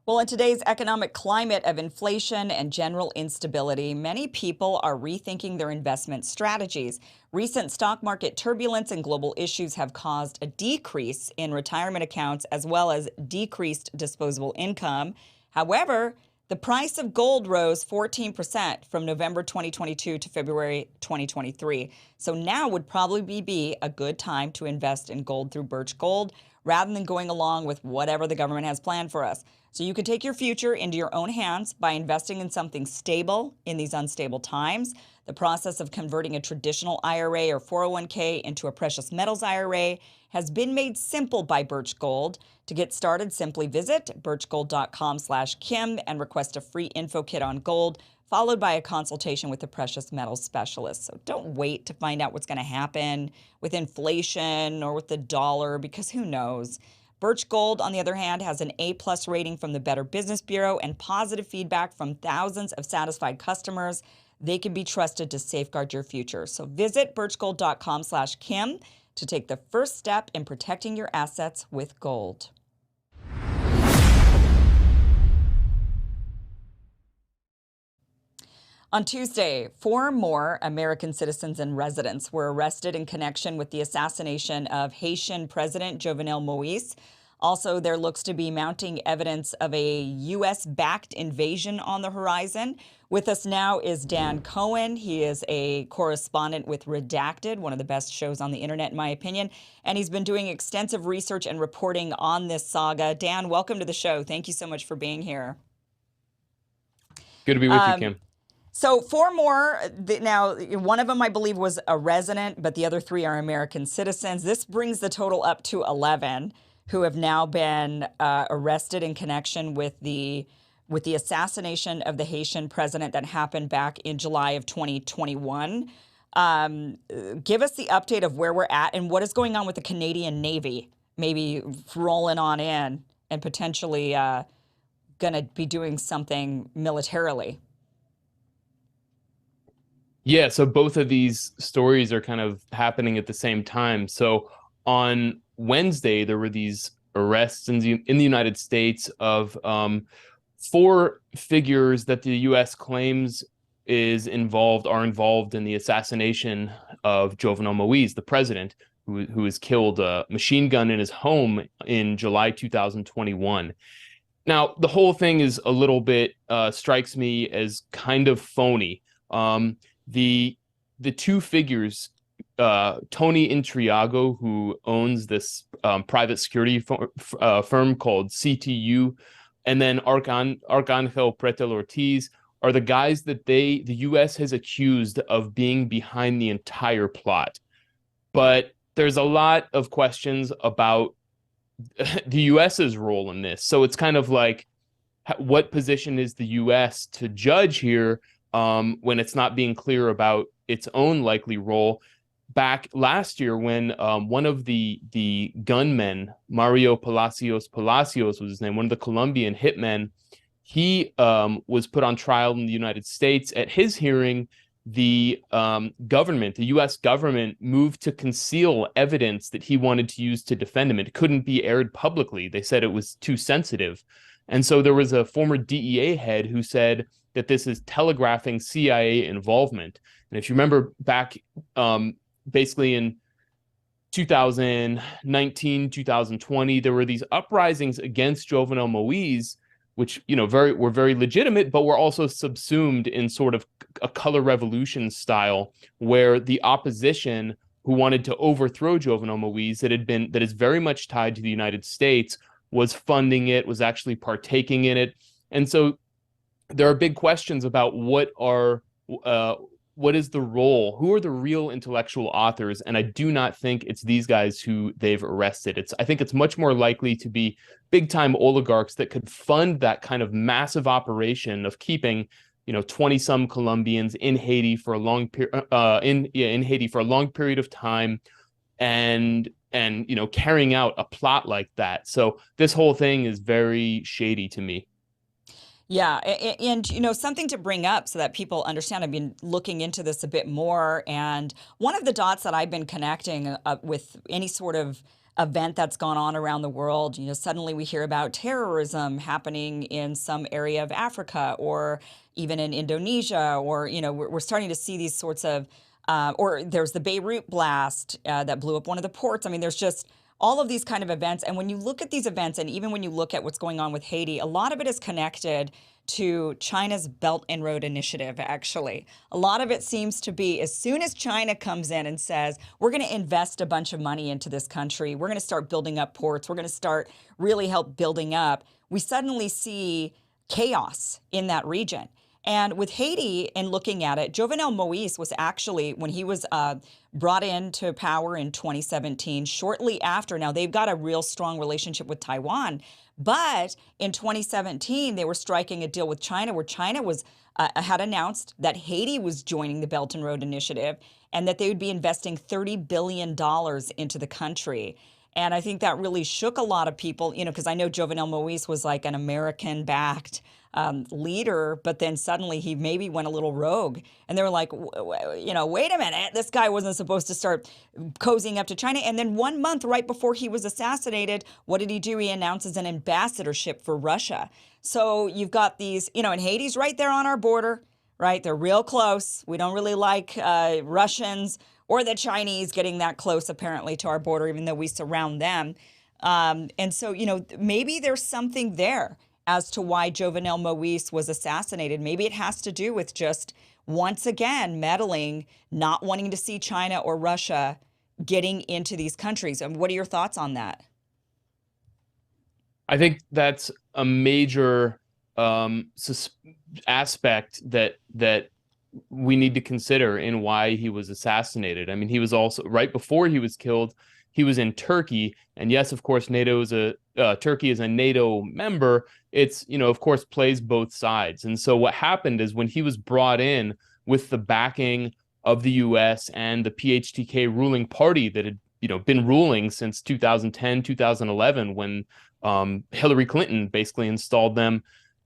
Well, in today's economic climate of inflation and general instability, many people are rethinking their investment strategies. Recent stock market turbulence and global issues have caused a decrease in retirement accounts as well as decreased disposable income. However, the price of gold rose 14% from November 2022 to February 2023. So now would probably be a good time to invest in gold through Birch Gold rather than going along with whatever the government has planned for us. So you can take your future into your own hands by investing in something stable in these unstable times. The process of converting a traditional IRA or 401k into a precious metals IRA has been made simple by Birch Gold. To get started, simply visit birchgold.com/Kim and request a free info kit on gold, followed by a consultation with a precious metals specialist. So don't wait to find out what's going to happen with inflation or with the dollar, because who knows? Birch Gold, on the other hand, has an A+ rating from the Better Business Bureau and positive feedback from thousands of satisfied customers. they can be trusted to safeguard your future. So visit birchgold.com/Kim to take the first step in protecting your assets with gold. On Tuesday, 4 more American citizens and residents were arrested in connection with the assassination of Haitian President Jovenel Moïse. Also, there looks to be mounting evidence of a U.S.-backed invasion on the horizon. With us now is Dan Cohen. He is a correspondent with Redacted, one of the best shows on the internet, in my opinion. And he's been doing extensive research and reporting on this saga. Dan, welcome to the show. Thank you so much for being here. Good to be with you, Kim. So 4 more. Now, one of them, I believe, was a resident, but the other 3 are American citizens. This brings the total up to 11 who have now been arrested in connection with the assassination of the Haitian president that happened back in July of 2021. Give us the update of where we're at and what is going on with the Canadian Navy, maybe rolling on in and potentially going to be doing something militarily. Yeah, so both of these stories are kind of happening at the same time. So on Wednesday, there were these arrests in the United States of 4 figures that the U.S. claims are involved in the assassination of Jovenel Moïse, the president, who was killed a machine gun in his home in July 2021. Now, the whole thing is a little bit strikes me as kind of phony. The 2 figures, Tony Intriago, who owns this private security firm called CTU, and then Arcangel Pretel Ortiz, are the guys that the U.S. has accused of being behind the entire plot. But there's a lot of questions about the U.S.'s role in this. So it's kind of like, what position is the U.S. to judge here when it's not being clear about its own likely role? Back last year, when one of the gunmen, Mario Palacios was his name, one of the Colombian hitmen, he was put on trial in the United States. At his hearing, the U.S. government moved to conceal evidence that he wanted to use to defend him. It couldn't be aired publicly. They said it was too sensitive. And so there was a former DEA head who said that this is telegraphing CIA involvement. And if you remember back basically in 2019, 2020, there were these uprisings against Jovenel Moïse, which were very legitimate, but were also subsumed in sort of a color revolution style, where the opposition who wanted to overthrow Jovenel Moïse, that is very much tied to the United States, was funding it, was actually partaking in it. And so there are big questions about what is the role, who are the real intellectual authors, and I do not think it's these guys who they've arrested. I think it's much more likely to be big-time oligarchs that could fund that kind of massive operation of keeping 20-some Colombians in Haiti for a long period of time, and carrying out a plot like that. So this whole thing is very shady to me. Yeah, and something to bring up so that people understand. I've been looking into this a bit more, and one of the dots that I've been connecting with any sort of event that's gone on around the world, suddenly we hear about terrorism happening in some area of Africa or even in Indonesia, or we're starting to see these sorts of, or there's the Beirut blast that blew up one of the ports. I mean, there's just all of these kind of events. And when you look at these events, and even when you look at what's going on with Haiti, a lot of it is connected to China's Belt and Road Initiative, actually. A lot of it seems to be, as soon as China comes in and says, we're going to invest a bunch of money into this country, we're going to start building up ports, we're going to start really help building up, we suddenly see chaos in that region. And with Haiti, and looking at it, Jovenel Moïse was actually, when he was brought into power in 2017, shortly after, now they've got a real strong relationship with Taiwan, but in 2017, they were striking a deal with China, where China was had announced that Haiti was joining the Belt and Road Initiative, and that they would be investing $30 billion into the country. And I think that really shook a lot of people, you know, because I know Jovenel Moise was like an American-backed leader, but then suddenly he maybe went a little rogue. And they were like, you know, wait a minute, this guy wasn't supposed to start cozying up to China. And then 1 month right before he was assassinated, what did he do? He announces an ambassadorship for Russia. So you've got these, you know, and Haiti's right there on our border, right? They're real close. We don't really like Russians or the Chinese getting that close, apparently, to our border, even though we surround them. And so, you know, maybe there's something there as to why Jovenel Moise was assassinated. Maybe it has to do with just, once again, meddling, not wanting to see China or Russia getting into these countries. And what are your thoughts on that? I think that's a major aspect that we need to consider in why he was assassinated. I mean, he was also, right before he was killed, he was in Turkey, and yes, of course, Turkey is a NATO member. It's, you know, of course, plays both sides. And so what happened is when he was brought in with the backing of the U.S. and the PHTK ruling party that had, you know, been ruling since 2010, 2011, when Hillary Clinton basically installed them.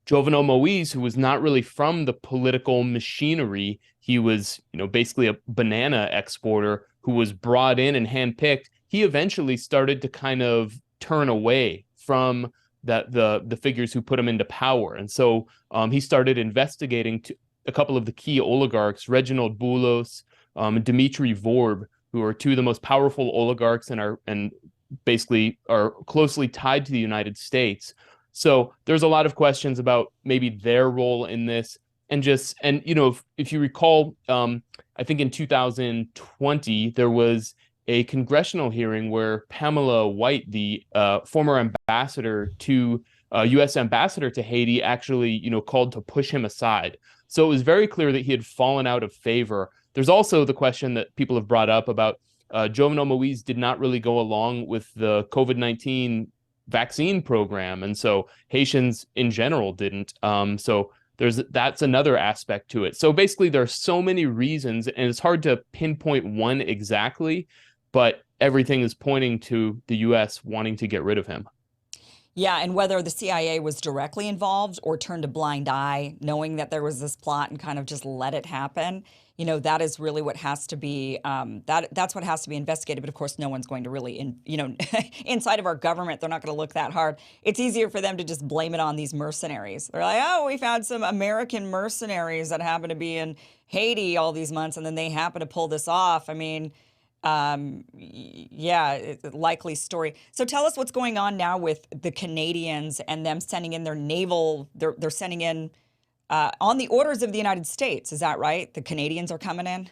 Jovenel Moise, who was not really from the political machinery, he was, you know, basically a banana exporter who was brought in and handpicked. He eventually started to kind of turn away from the figures who put him into power, and so he started investigating a couple of the key oligarchs, Reginald Boulos and Dmitry Vorb, who are two of the most powerful oligarchs and basically are closely tied to the United States. So there's a lot of questions about maybe their role in this, and you know, if you recall, I think in 2020 there was a congressional hearing where Pamela White, the former ambassador to U.S. ambassador to Haiti, actually, you know, called to push him aside. So it was very clear that he had fallen out of favor. There's also the question that people have brought up about Jovenel Moise did not really go along with the COVID-19 vaccine program, and so Haitians in general didn't. So that's another aspect to it. So basically, there are so many reasons, and it's hard to pinpoint one exactly, but everything is pointing to the U.S. wanting to get rid of him. Yeah, and whether the CIA was directly involved or turned a blind eye, knowing that there was this plot and kind of just let it happen, you know, that is really what has to be that's what has to be investigated. But of course, no one's going to really, inside of our government, they're not going to look that hard. It's easier for them to just blame it on these mercenaries. They're like, oh, we found some American mercenaries that happen to be in Haiti all these months, and then they happen to pull this off. I mean, yeah, it's a likely story. So tell us what's going on now with the Canadians and them sending in their naval. They're sending in on the orders of the United States. Is that right? The Canadians are coming in.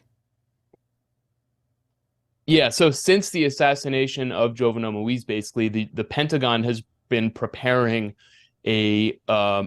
Yeah. So since the assassination of Jovenel Moise, basically the Pentagon has been preparing a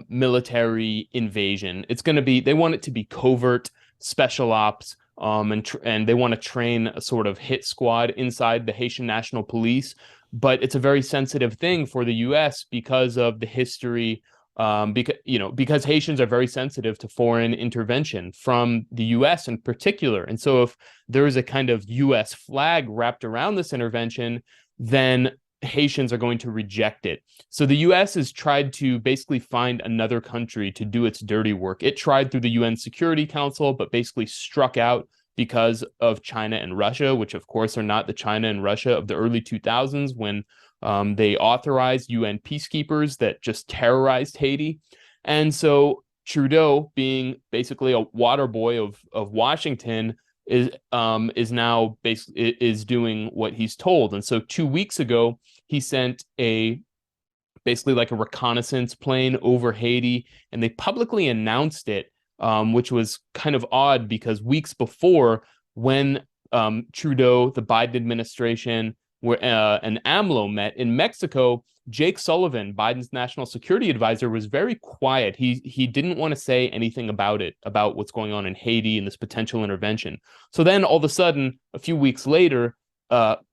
military invasion. It's going to be, they want it to be covert, special ops. And they want to train a sort of hit squad inside the Haitian National Police, but it's a very sensitive thing for the U.S. because of the history. Because Haitians are very sensitive to foreign intervention from the U.S. in particular, and so if there is a kind of U.S. flag wrapped around this intervention, then Haitians are going to reject it. So the U.S. has tried to basically find another country to do its dirty work. It tried through the UN Security Council, but basically struck out because of China and Russia, which of course are not the China and Russia of the early 2000s when they authorized UN peacekeepers that just terrorized Haiti. And so Trudeau, being basically a water boy of Washington, is now basically is doing what he's told. And so 2 weeks ago, he sent basically like a reconnaissance plane over Haiti, and they publicly announced it, which was kind of odd because weeks before, when Trudeau, the Biden administration, and AMLO met in Mexico, Jake Sullivan, Biden's national security advisor, was very quiet. He didn't want to say anything about what's going on in Haiti and this potential intervention. So then all of a sudden, a few weeks later,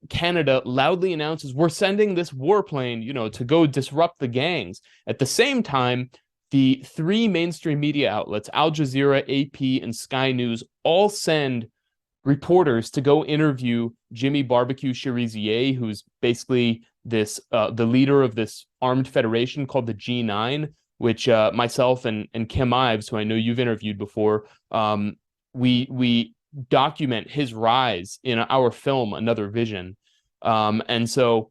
Canada loudly announces, we're sending this warplane, to go disrupt the gangs. At the same time, the three mainstream media outlets, Al Jazeera, AP, and Sky News, all send reporters to go interview Jimmy Barbecue Cherizier, who's basically this the leader of this armed federation called the G9, which myself and Kim Ives, who I know you've interviewed before, we document his rise in our film Another Vision. And so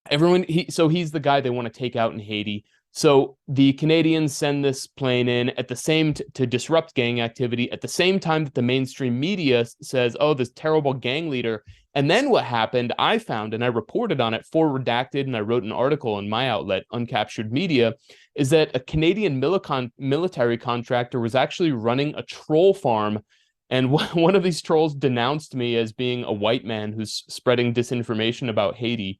he's the guy they want to take out in Haiti. So the Canadians send this plane in at the same to disrupt gang activity at the same time that the mainstream media says, "Oh, this terrible gang leader." And then what happened? I found, and I reported on it for Redacted, and I wrote an article in my outlet, Uncaptured Media, is that a Canadian military contractor was actually running a troll farm, and one of these trolls denounced me as being a white man who's spreading disinformation about Haiti.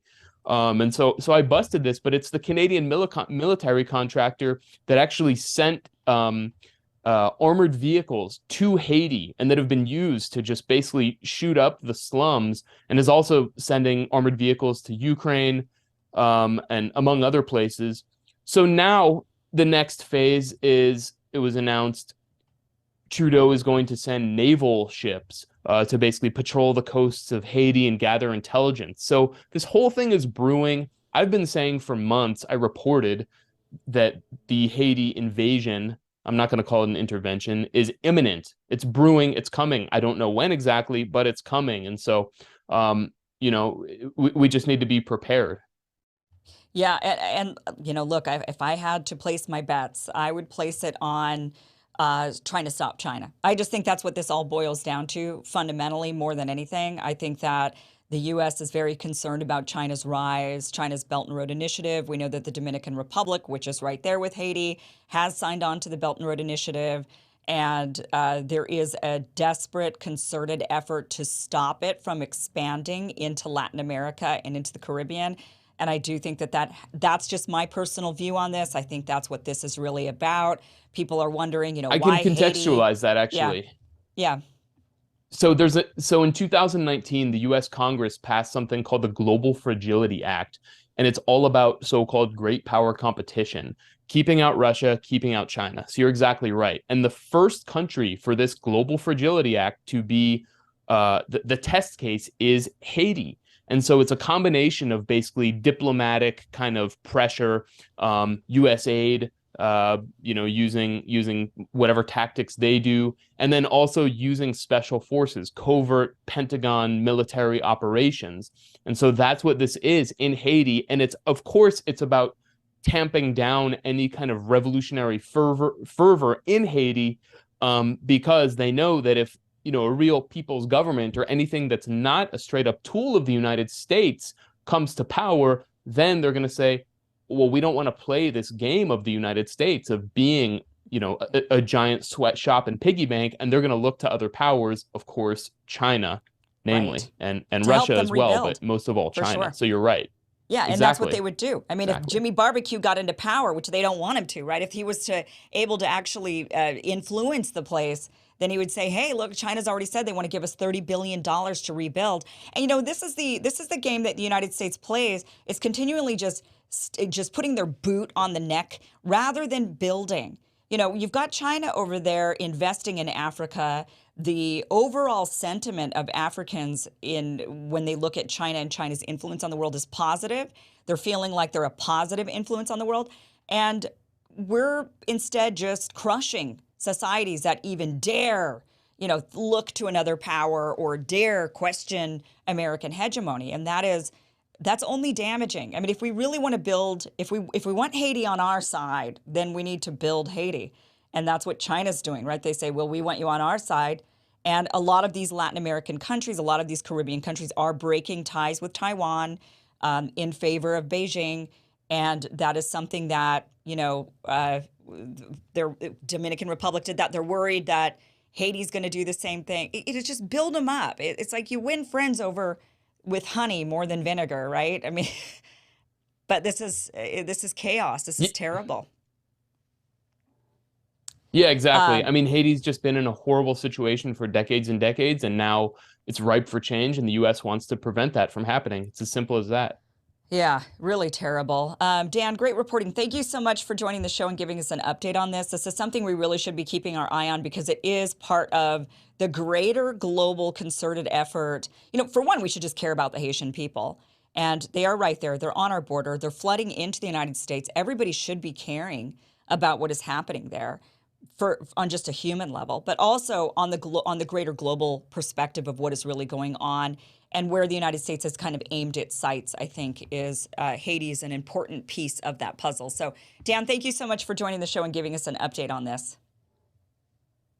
And so I busted this, but it's the Canadian military contractor that actually sent armored vehicles to Haiti and that have been used to just basically shoot up the slums, and is also sending armored vehicles to Ukraine and among other places. So now the next phase is, it was announced, Trudeau is going to send naval ships to basically patrol the coasts of Haiti and gather intelligence. So this whole thing is brewing. I've been saying for months, I reported that the Haiti invasion, I'm not going to call it an intervention, is imminent. It's brewing. It's coming. I don't know when exactly, but it's coming. And so, we just need to be prepared. Yeah, and look, if I had to place my bets, I would place it on trying to stop China. I just think that's what this all boils down to, fundamentally, more than anything. I think that the U.S. is very concerned about China's rise, China's Belt and Road Initiative. We know that the Dominican Republic, which is right there with Haiti, has signed on to the Belt and Road Initiative. And there is a desperate, concerted effort to stop it from expanding into Latin America and into the Caribbean. And I do think that's just my personal view on this. I think that's what this is really about. People are wondering, I why can Haiti? contextualize that, actually. Yeah. So in 2019, the U.S. Congress passed something called the Global Fragility Act, and it's all about so-called great power competition, keeping out Russia, keeping out China. So you're exactly right. And the first country for this Global Fragility Act to be the test case is Haiti. And so it's a combination of basically diplomatic kind of pressure, U.S. aid, using whatever tactics they do, and then also using special forces, covert Pentagon military operations. And so that's what this is in Haiti. And it's about tamping down any kind of revolutionary fervor in Haiti, because they know that if a real people's government or anything that's not a straight up tool of the United States comes to power, then they're going to say, well, we don't want to play this game of the United States of being, a giant sweatshop and piggy bank. And they're going to look to other powers, of course, China, namely, right, and to Russia as well, rebuild, but most of all China. Sure. So you're right. Yeah, and that's what they would do. I mean, if Jimmy Barbecue got into power, which they don't want him to, right? If he was able to actually influence the place, then he would say, "Hey, look, China's already said they want to give us $30 billion to rebuild." And this is the game that the United States plays. It's continually just putting their boot on the neck rather than building. You've got China over there investing in Africa. The overall sentiment of Africans when they look at China and China's influence on the world is positive. They're feeling like they're a positive influence on the world. And we're instead just crushing societies that even dare, look to another power or dare question American hegemony. And that's only damaging. I mean, if we really want to build, if we want Haiti on our side, then we need to build Haiti. And that's what China's doing, right? They say, well, we want you on our side. And a lot of these Latin American countries, a lot of these Caribbean countries are breaking ties with Taiwan in favor of Beijing. And that is something that, their Dominican Republic did that. They're worried that Haiti's going to do the same thing. It's just build them up. It's like you win friends over with honey more than vinegar, right? I mean, but this is chaos. This is terrible. Yeah, exactly. I mean, Haiti's just been in a horrible situation for decades and decades, and now it's ripe for change, and the U.S. wants to prevent that from happening. It's as simple as that. Yeah, really terrible. Dan, great reporting. Thank you so much for joining the show and giving us an update on this. This is something we really should be keeping our eye on because it is part of the greater global concerted effort. For one, we should just care about the Haitian people. And they are right there. They're on our border. They're flooding into the United States. Everybody should be caring about what is happening there on just a human level, but also on the greater global perspective of what is really going on and where the United States has kind of aimed its sights. I think is Haiti is an important piece of that puzzle. So, Dan, thank you so much for joining the show and giving us an update on this.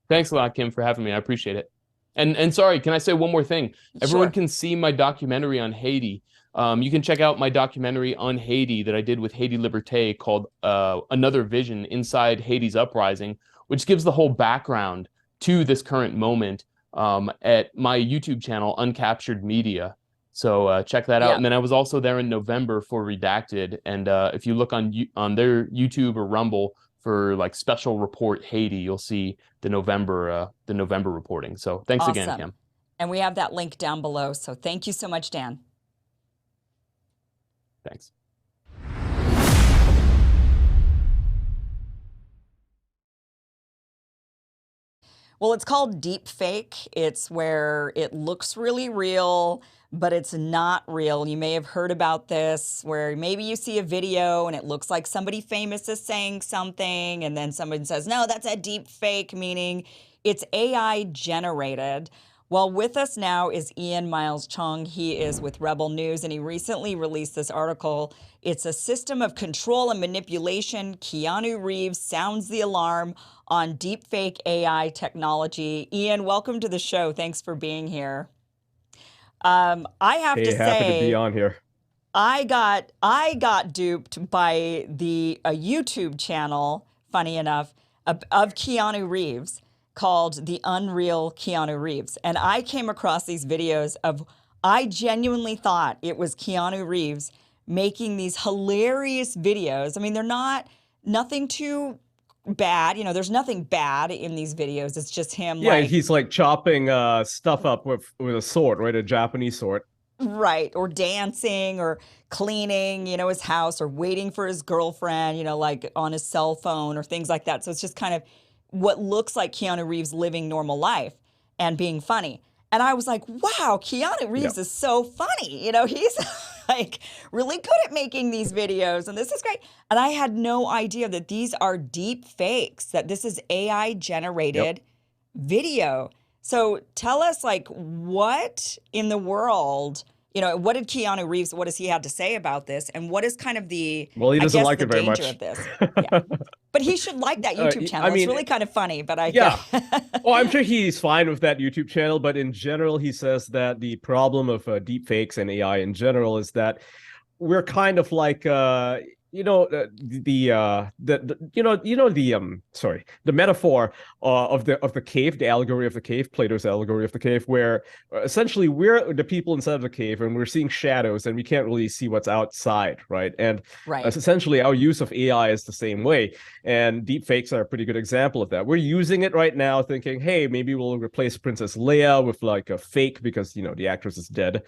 Thanks a lot, Kim, for having me. I appreciate it. And sorry, can I say one more thing? Everyone Sure. can see my documentary on Haiti. You can check out my documentary on Haiti that I did with Haiti Liberté called Another Vision Inside Haiti's Uprising, which gives the whole background to this current moment at my YouTube channel, Uncaptured Media. So check that out. Yeah. And then I was also there in November for Redacted. And if you look on their YouTube or Rumble for like Special Report Haiti, you'll see the November reporting. So thanks again, Awesome. Kim. And we have that link down below. So thank you so much, Dan. Thanks. Well, it's called deep fake. It's where it looks really real, but it's not real. You may have heard about this, where maybe you see a video and it looks like somebody famous is saying something, and then someone says, no, that's a deep fake, meaning it's AI generated. Well, with us now is Ian Miles Chung. He is with Rebel News, and he recently released this article. It's a system of control and manipulation. Keanu Reeves sounds the alarm on deepfake AI technology. Ian, welcome to the show. Thanks for being here. I have to happy to be say, on here. I got duped by a YouTube channel, funny enough, of Keanu Reeves called The Unreal Keanu Reeves. And I came across these videos I genuinely thought it was Keanu Reeves making these hilarious videos. I mean, they're nothing too bad. There's nothing bad in these videos. It's just him. Yeah, he's like chopping stuff up with a sword, right? A Japanese sword. Right. Or dancing or cleaning, his house, or waiting for his girlfriend, like on his cell phone or things like that. So it's just kind of what looks like Keanu Reeves living normal life and being funny. And I was like, wow, Keanu Reeves is so funny. He's like really good at making these videos, and this is great. And I had no idea that these are deep fakes, that this is AI generated video. So tell us, like, what in the world, what did Keanu Reeves, what does he have to say about this? And what is kind of the, Well, he doesn't like the it very danger much. of this? Yeah. But he should like that YouTube channel. It's really kind of funny, but yeah. Well, I'm sure he's fine with that YouTube channel, but in general, he says that the problem of deepfakes and AI in general is that we're kind of like the metaphor of the cave, the allegory of the cave, Plato's allegory of the cave, where essentially we're the people inside of the cave and we're seeing shadows and we can't really see what's outside, right? And essentially our use of AI is the same way, and deepfakes are a pretty good example of that. We're using it right now thinking, hey, maybe we'll replace Princess Leia with like a fake because the actress is dead,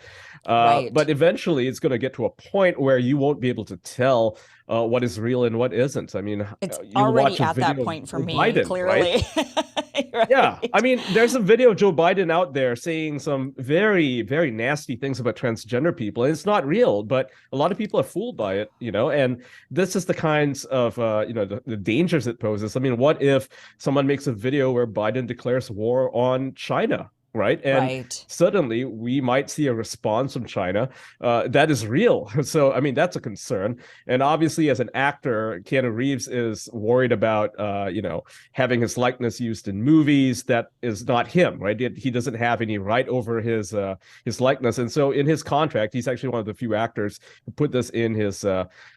but eventually it's going to get to a point where you won't be able to tell what is real and what isn't. I mean, it's you already watch a at video that point for of me, Biden, clearly. Right? Yeah, I mean, there's a video of Joe Biden out there saying some very, very nasty things about transgender people, and it's not real, but a lot of people are fooled by it, and this is the kinds of, the dangers it poses. I mean, what if someone makes a video where Biden declares war on China? Right. And suddenly we might see a response from China that is real. So, I mean, that's a concern. And obviously, as an actor, Keanu Reeves is worried about, having his likeness used in movies that is not him. Right. He doesn't have any right over his likeness. And so in his contract, he's actually one of the few actors who put this in his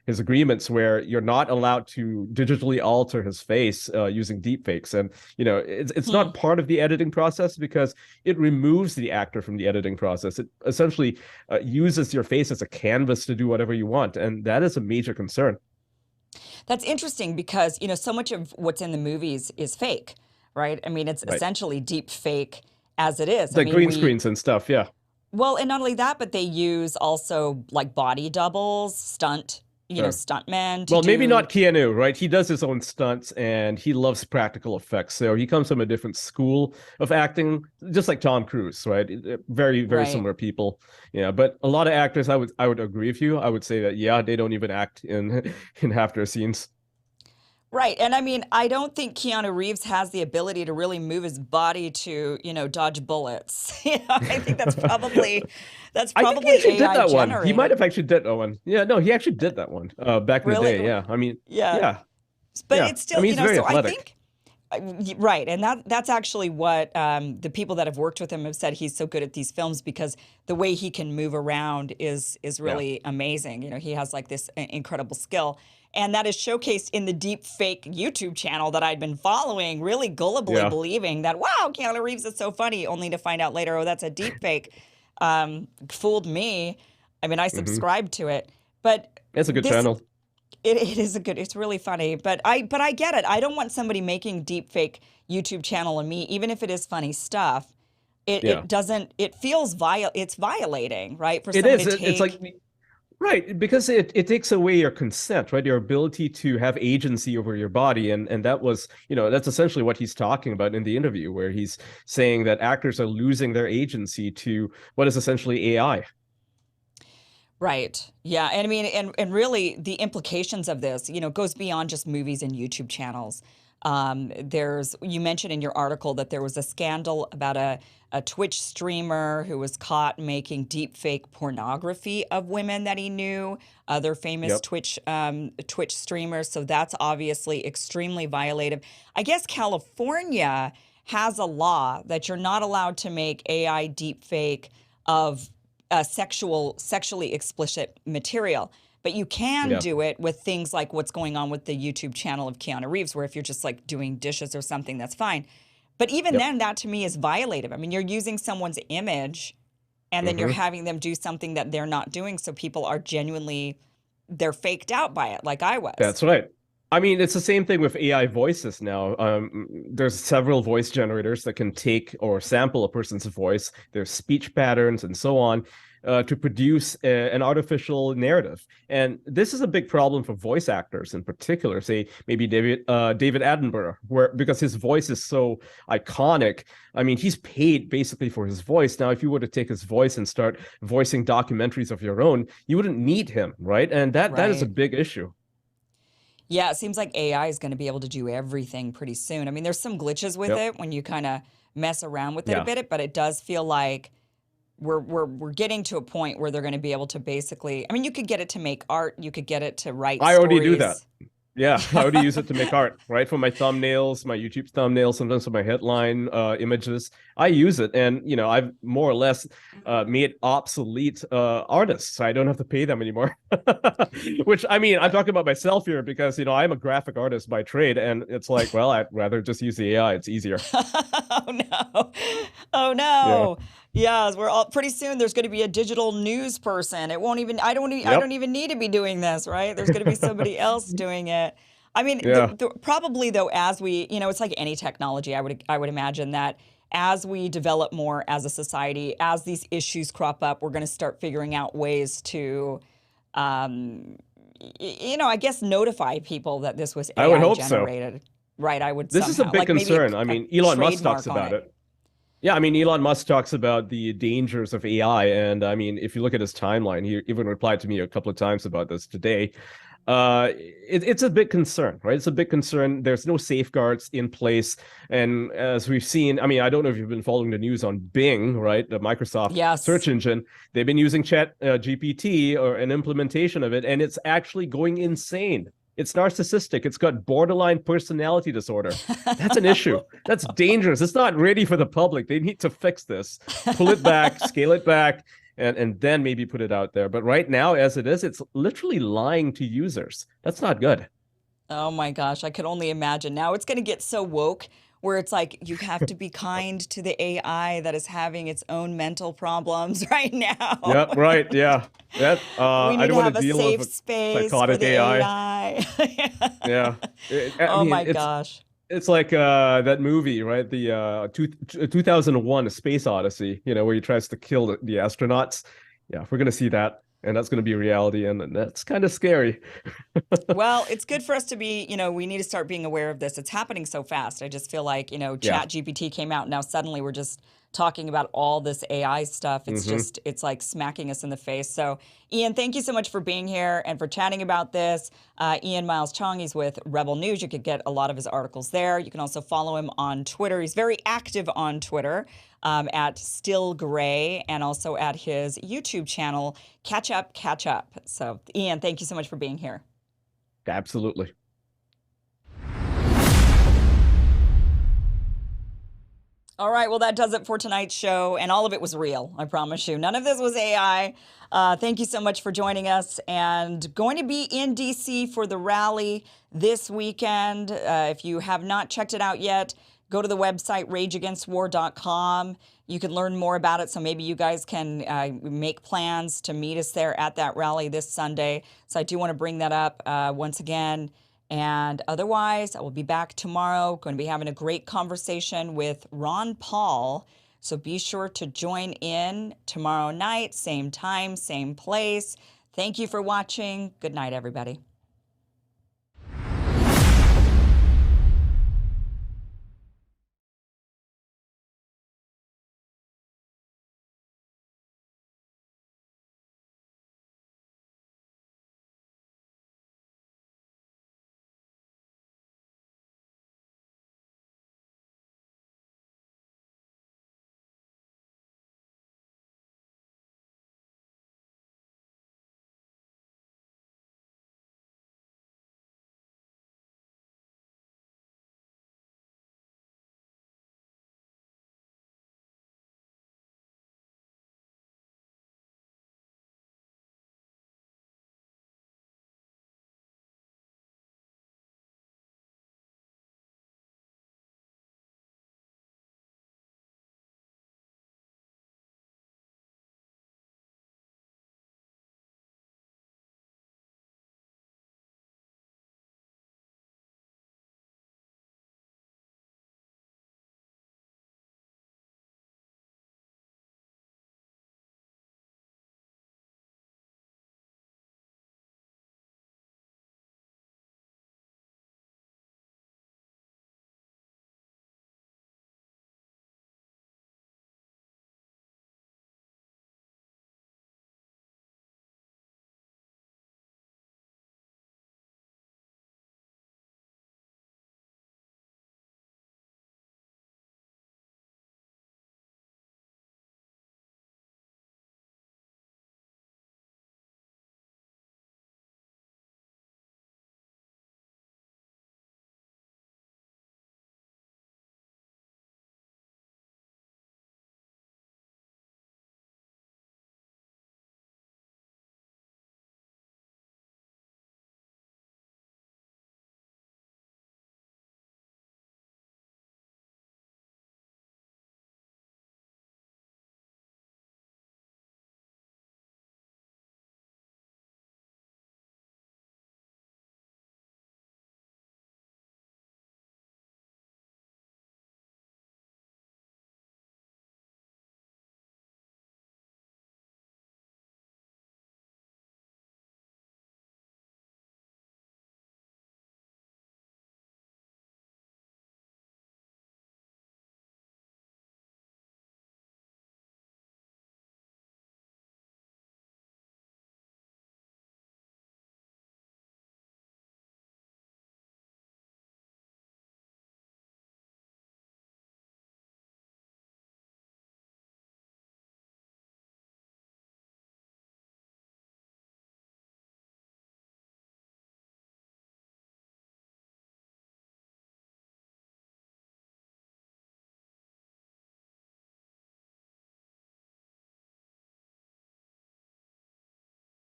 agreements, where you're not allowed to digitally alter his face using deepfakes. And, it's not part of the editing process because it removes the actor from the editing process. It essentially uses your face as a canvas to do whatever you want. And that is a major concern. That's interesting because, so much of what's in the movies is fake, right? I mean, it's essentially deep fake as it is. Like green screens and stuff, yeah. Well, and not only that, but they use also like body doubles, Sure. stuntmen to Well, maybe do. not Keanu, right? He does his own stunts and he loves practical effects. So he comes from a different school of acting, just like Tom Cruise, right? Very, very Right. similar people. Yeah, but a lot of actors, I would agree with you. I would say that yeah, they don't even act in in half their scenes. Right. And I mean, I don't think Keanu Reeves has the ability to really move his body to, dodge bullets. I think that's I think he probably actually did AI that one. He might generated. have actually did that one. Yeah, no, he actually did that one back in the Really? day. Yeah, I mean, Yeah. yeah, But yeah. it's I still, mean, he's very so I athletic. think right, and that's actually what the people that have worked with him have said. He's so good at these films because the way he can move around is Yeah. really amazing. He has like this incredible skill, and that is showcased in the deep fake YouTube channel that I'd been following, really gullibly Yeah. believing that wow, Keanu Reeves is so funny, only to find out later, oh, that's a deep fake. Fooled me. I mean, I Hmm. subscribed to it, but It's a good this channel. it is it's really funny, but I get it. I don't want somebody making deep fake YouTube channel of me, even if it is funny stuff. Yeah. It doesn't it feels it's violating, right? For It someone is. to It's like take right, because it takes away your consent, right? Your ability to have agency over your body. And that was, that's essentially what he's talking about in the interview, where he's saying that actors are losing their agency to what is essentially AI. right. Yeah. And I mean, and really the implications of this, goes beyond just movies and YouTube channels. You mentioned in your article that there was a scandal about a Twitch streamer who was caught making deep fake pornography of women that he knew, other famous Yep. Twitch streamers. So that's obviously extremely violative. I guess California has a law that you're not allowed to make AI deep fake of sexually explicit material. But you can Yeah. do it with things like what's going on with the YouTube channel of Keanu Reeves, where if you're just like doing dishes or something, that's fine. But even Yep. then, that to me is violative. I mean, you're using someone's image and then you're Hmm. having them do something that they're not doing. So people are they're faked out by it, like I was. That's right. I mean, it's the same thing with AI voices now. There's several voice generators that can take or sample a person's voice, their speech patterns, and so on, to produce an artificial narrative. And this is a big problem for voice actors in particular. Say maybe David Attenborough, where because his voice is so iconic. I mean, he's paid basically for his voice. Now, if you were to take his voice and start voicing documentaries of your own, you wouldn't need him, right? And that is a Right. big issue. Yeah, it seems like AI is going to be able to do everything pretty soon. I mean, there's some glitches with Yep. it when you kind of mess around with it a Yeah. bit, but it does feel like we're getting to a point where they're going to be able to basically, I mean, you could get it to make art, you could get it to write I already do that. stories. Yeah, I already use it to make art, right? For my thumbnails, my YouTube thumbnails, sometimes for my headline images. I use it, and I've more or less made obsolete artists. I don't have to pay them anymore. Which I mean, I'm talking about myself here because I'm a graphic artist by trade, and it's like, well, I'd rather just use the AI. It's easier. Oh no. Oh Yeah. no. Yes, we're all pretty soon there's going to be a digital news person. It won't even I don't Yep. even need to be doing this, right? There's going to be somebody else doing it. I mean, Yeah. probably though as we, it's like any technology, I would imagine that as we develop more as a society, as these issues crop up, we're going to start figuring out ways to um I guess notify people that this was I would AI hope so. generated. Right, I would This is a somehow big like maybe concern. I a mean, Elon Musk talks trademark on about it. it. Yeah, I mean, Elon Musk talks about the dangers of AI, and I mean, if you look at his timeline, he even replied to me a couple of times about this today. It's a big concern, right? It's a big concern. There's no safeguards in place, and as we've seen, I mean, I don't know if you've been following the news on Bing, right? The Microsoft search Yes. engine. They've been using Chat GPT or an implementation of it, and it's actually going insane. It's narcissistic. It's got borderline personality disorder. That's an issue. That's dangerous. It's not ready for the public. They need to fix this, pull it back, scale it back, and then maybe put it out there. But right now, as it is, it's literally lying to users. That's not good. Oh my gosh, I could only imagine. Now it's going to get so woke where it's like you have to be kind to the AI that is having its own mental problems right now. Yeah, right. Yeah. That We I need don't to want to have a deal with safe a space for psychotic the AI. AI. Yeah. I Oh mean, my gosh. It's like that movie, right? The 2001: A Space Odyssey, where he tries to kill the astronauts. Yeah, we're gonna see that, and that's gonna be reality, and that's kind of scary. Well, it's good for us to be, we need to start being aware of this. It's happening so fast. I just feel like, Yeah. Chat GPT came out. Now suddenly we're just talking about all this AI stuff. Hmm. It's like smacking us in the face. So, Ian, thank you so much for being here and for chatting about this. Ian Miles Chong, he's with Rebel News. You could get a lot of his articles there. You can also follow him on Twitter. He's very active on Twitter at Still Gray, and also at his YouTube channel, Catch Up, Catch Up. So, Ian, thank you so much for being here. Absolutely. All right, well, that does it for tonight's show, and all of it was real, I promise you. None of this was AI. Thank you so much for joining us, and going to be in D.C. for the rally this weekend. If you have not checked it out yet, go to the website, rageagainstwar.com. You can learn more about it, so maybe you guys can make plans to meet us there at that rally this Sunday. So I do want to bring that up once again. And otherwise, I will be back tomorrow. Going to be having a great conversation with Ron Paul. So be sure to join in tomorrow night, same time, same place. Thank you for watching. Good night, everybody.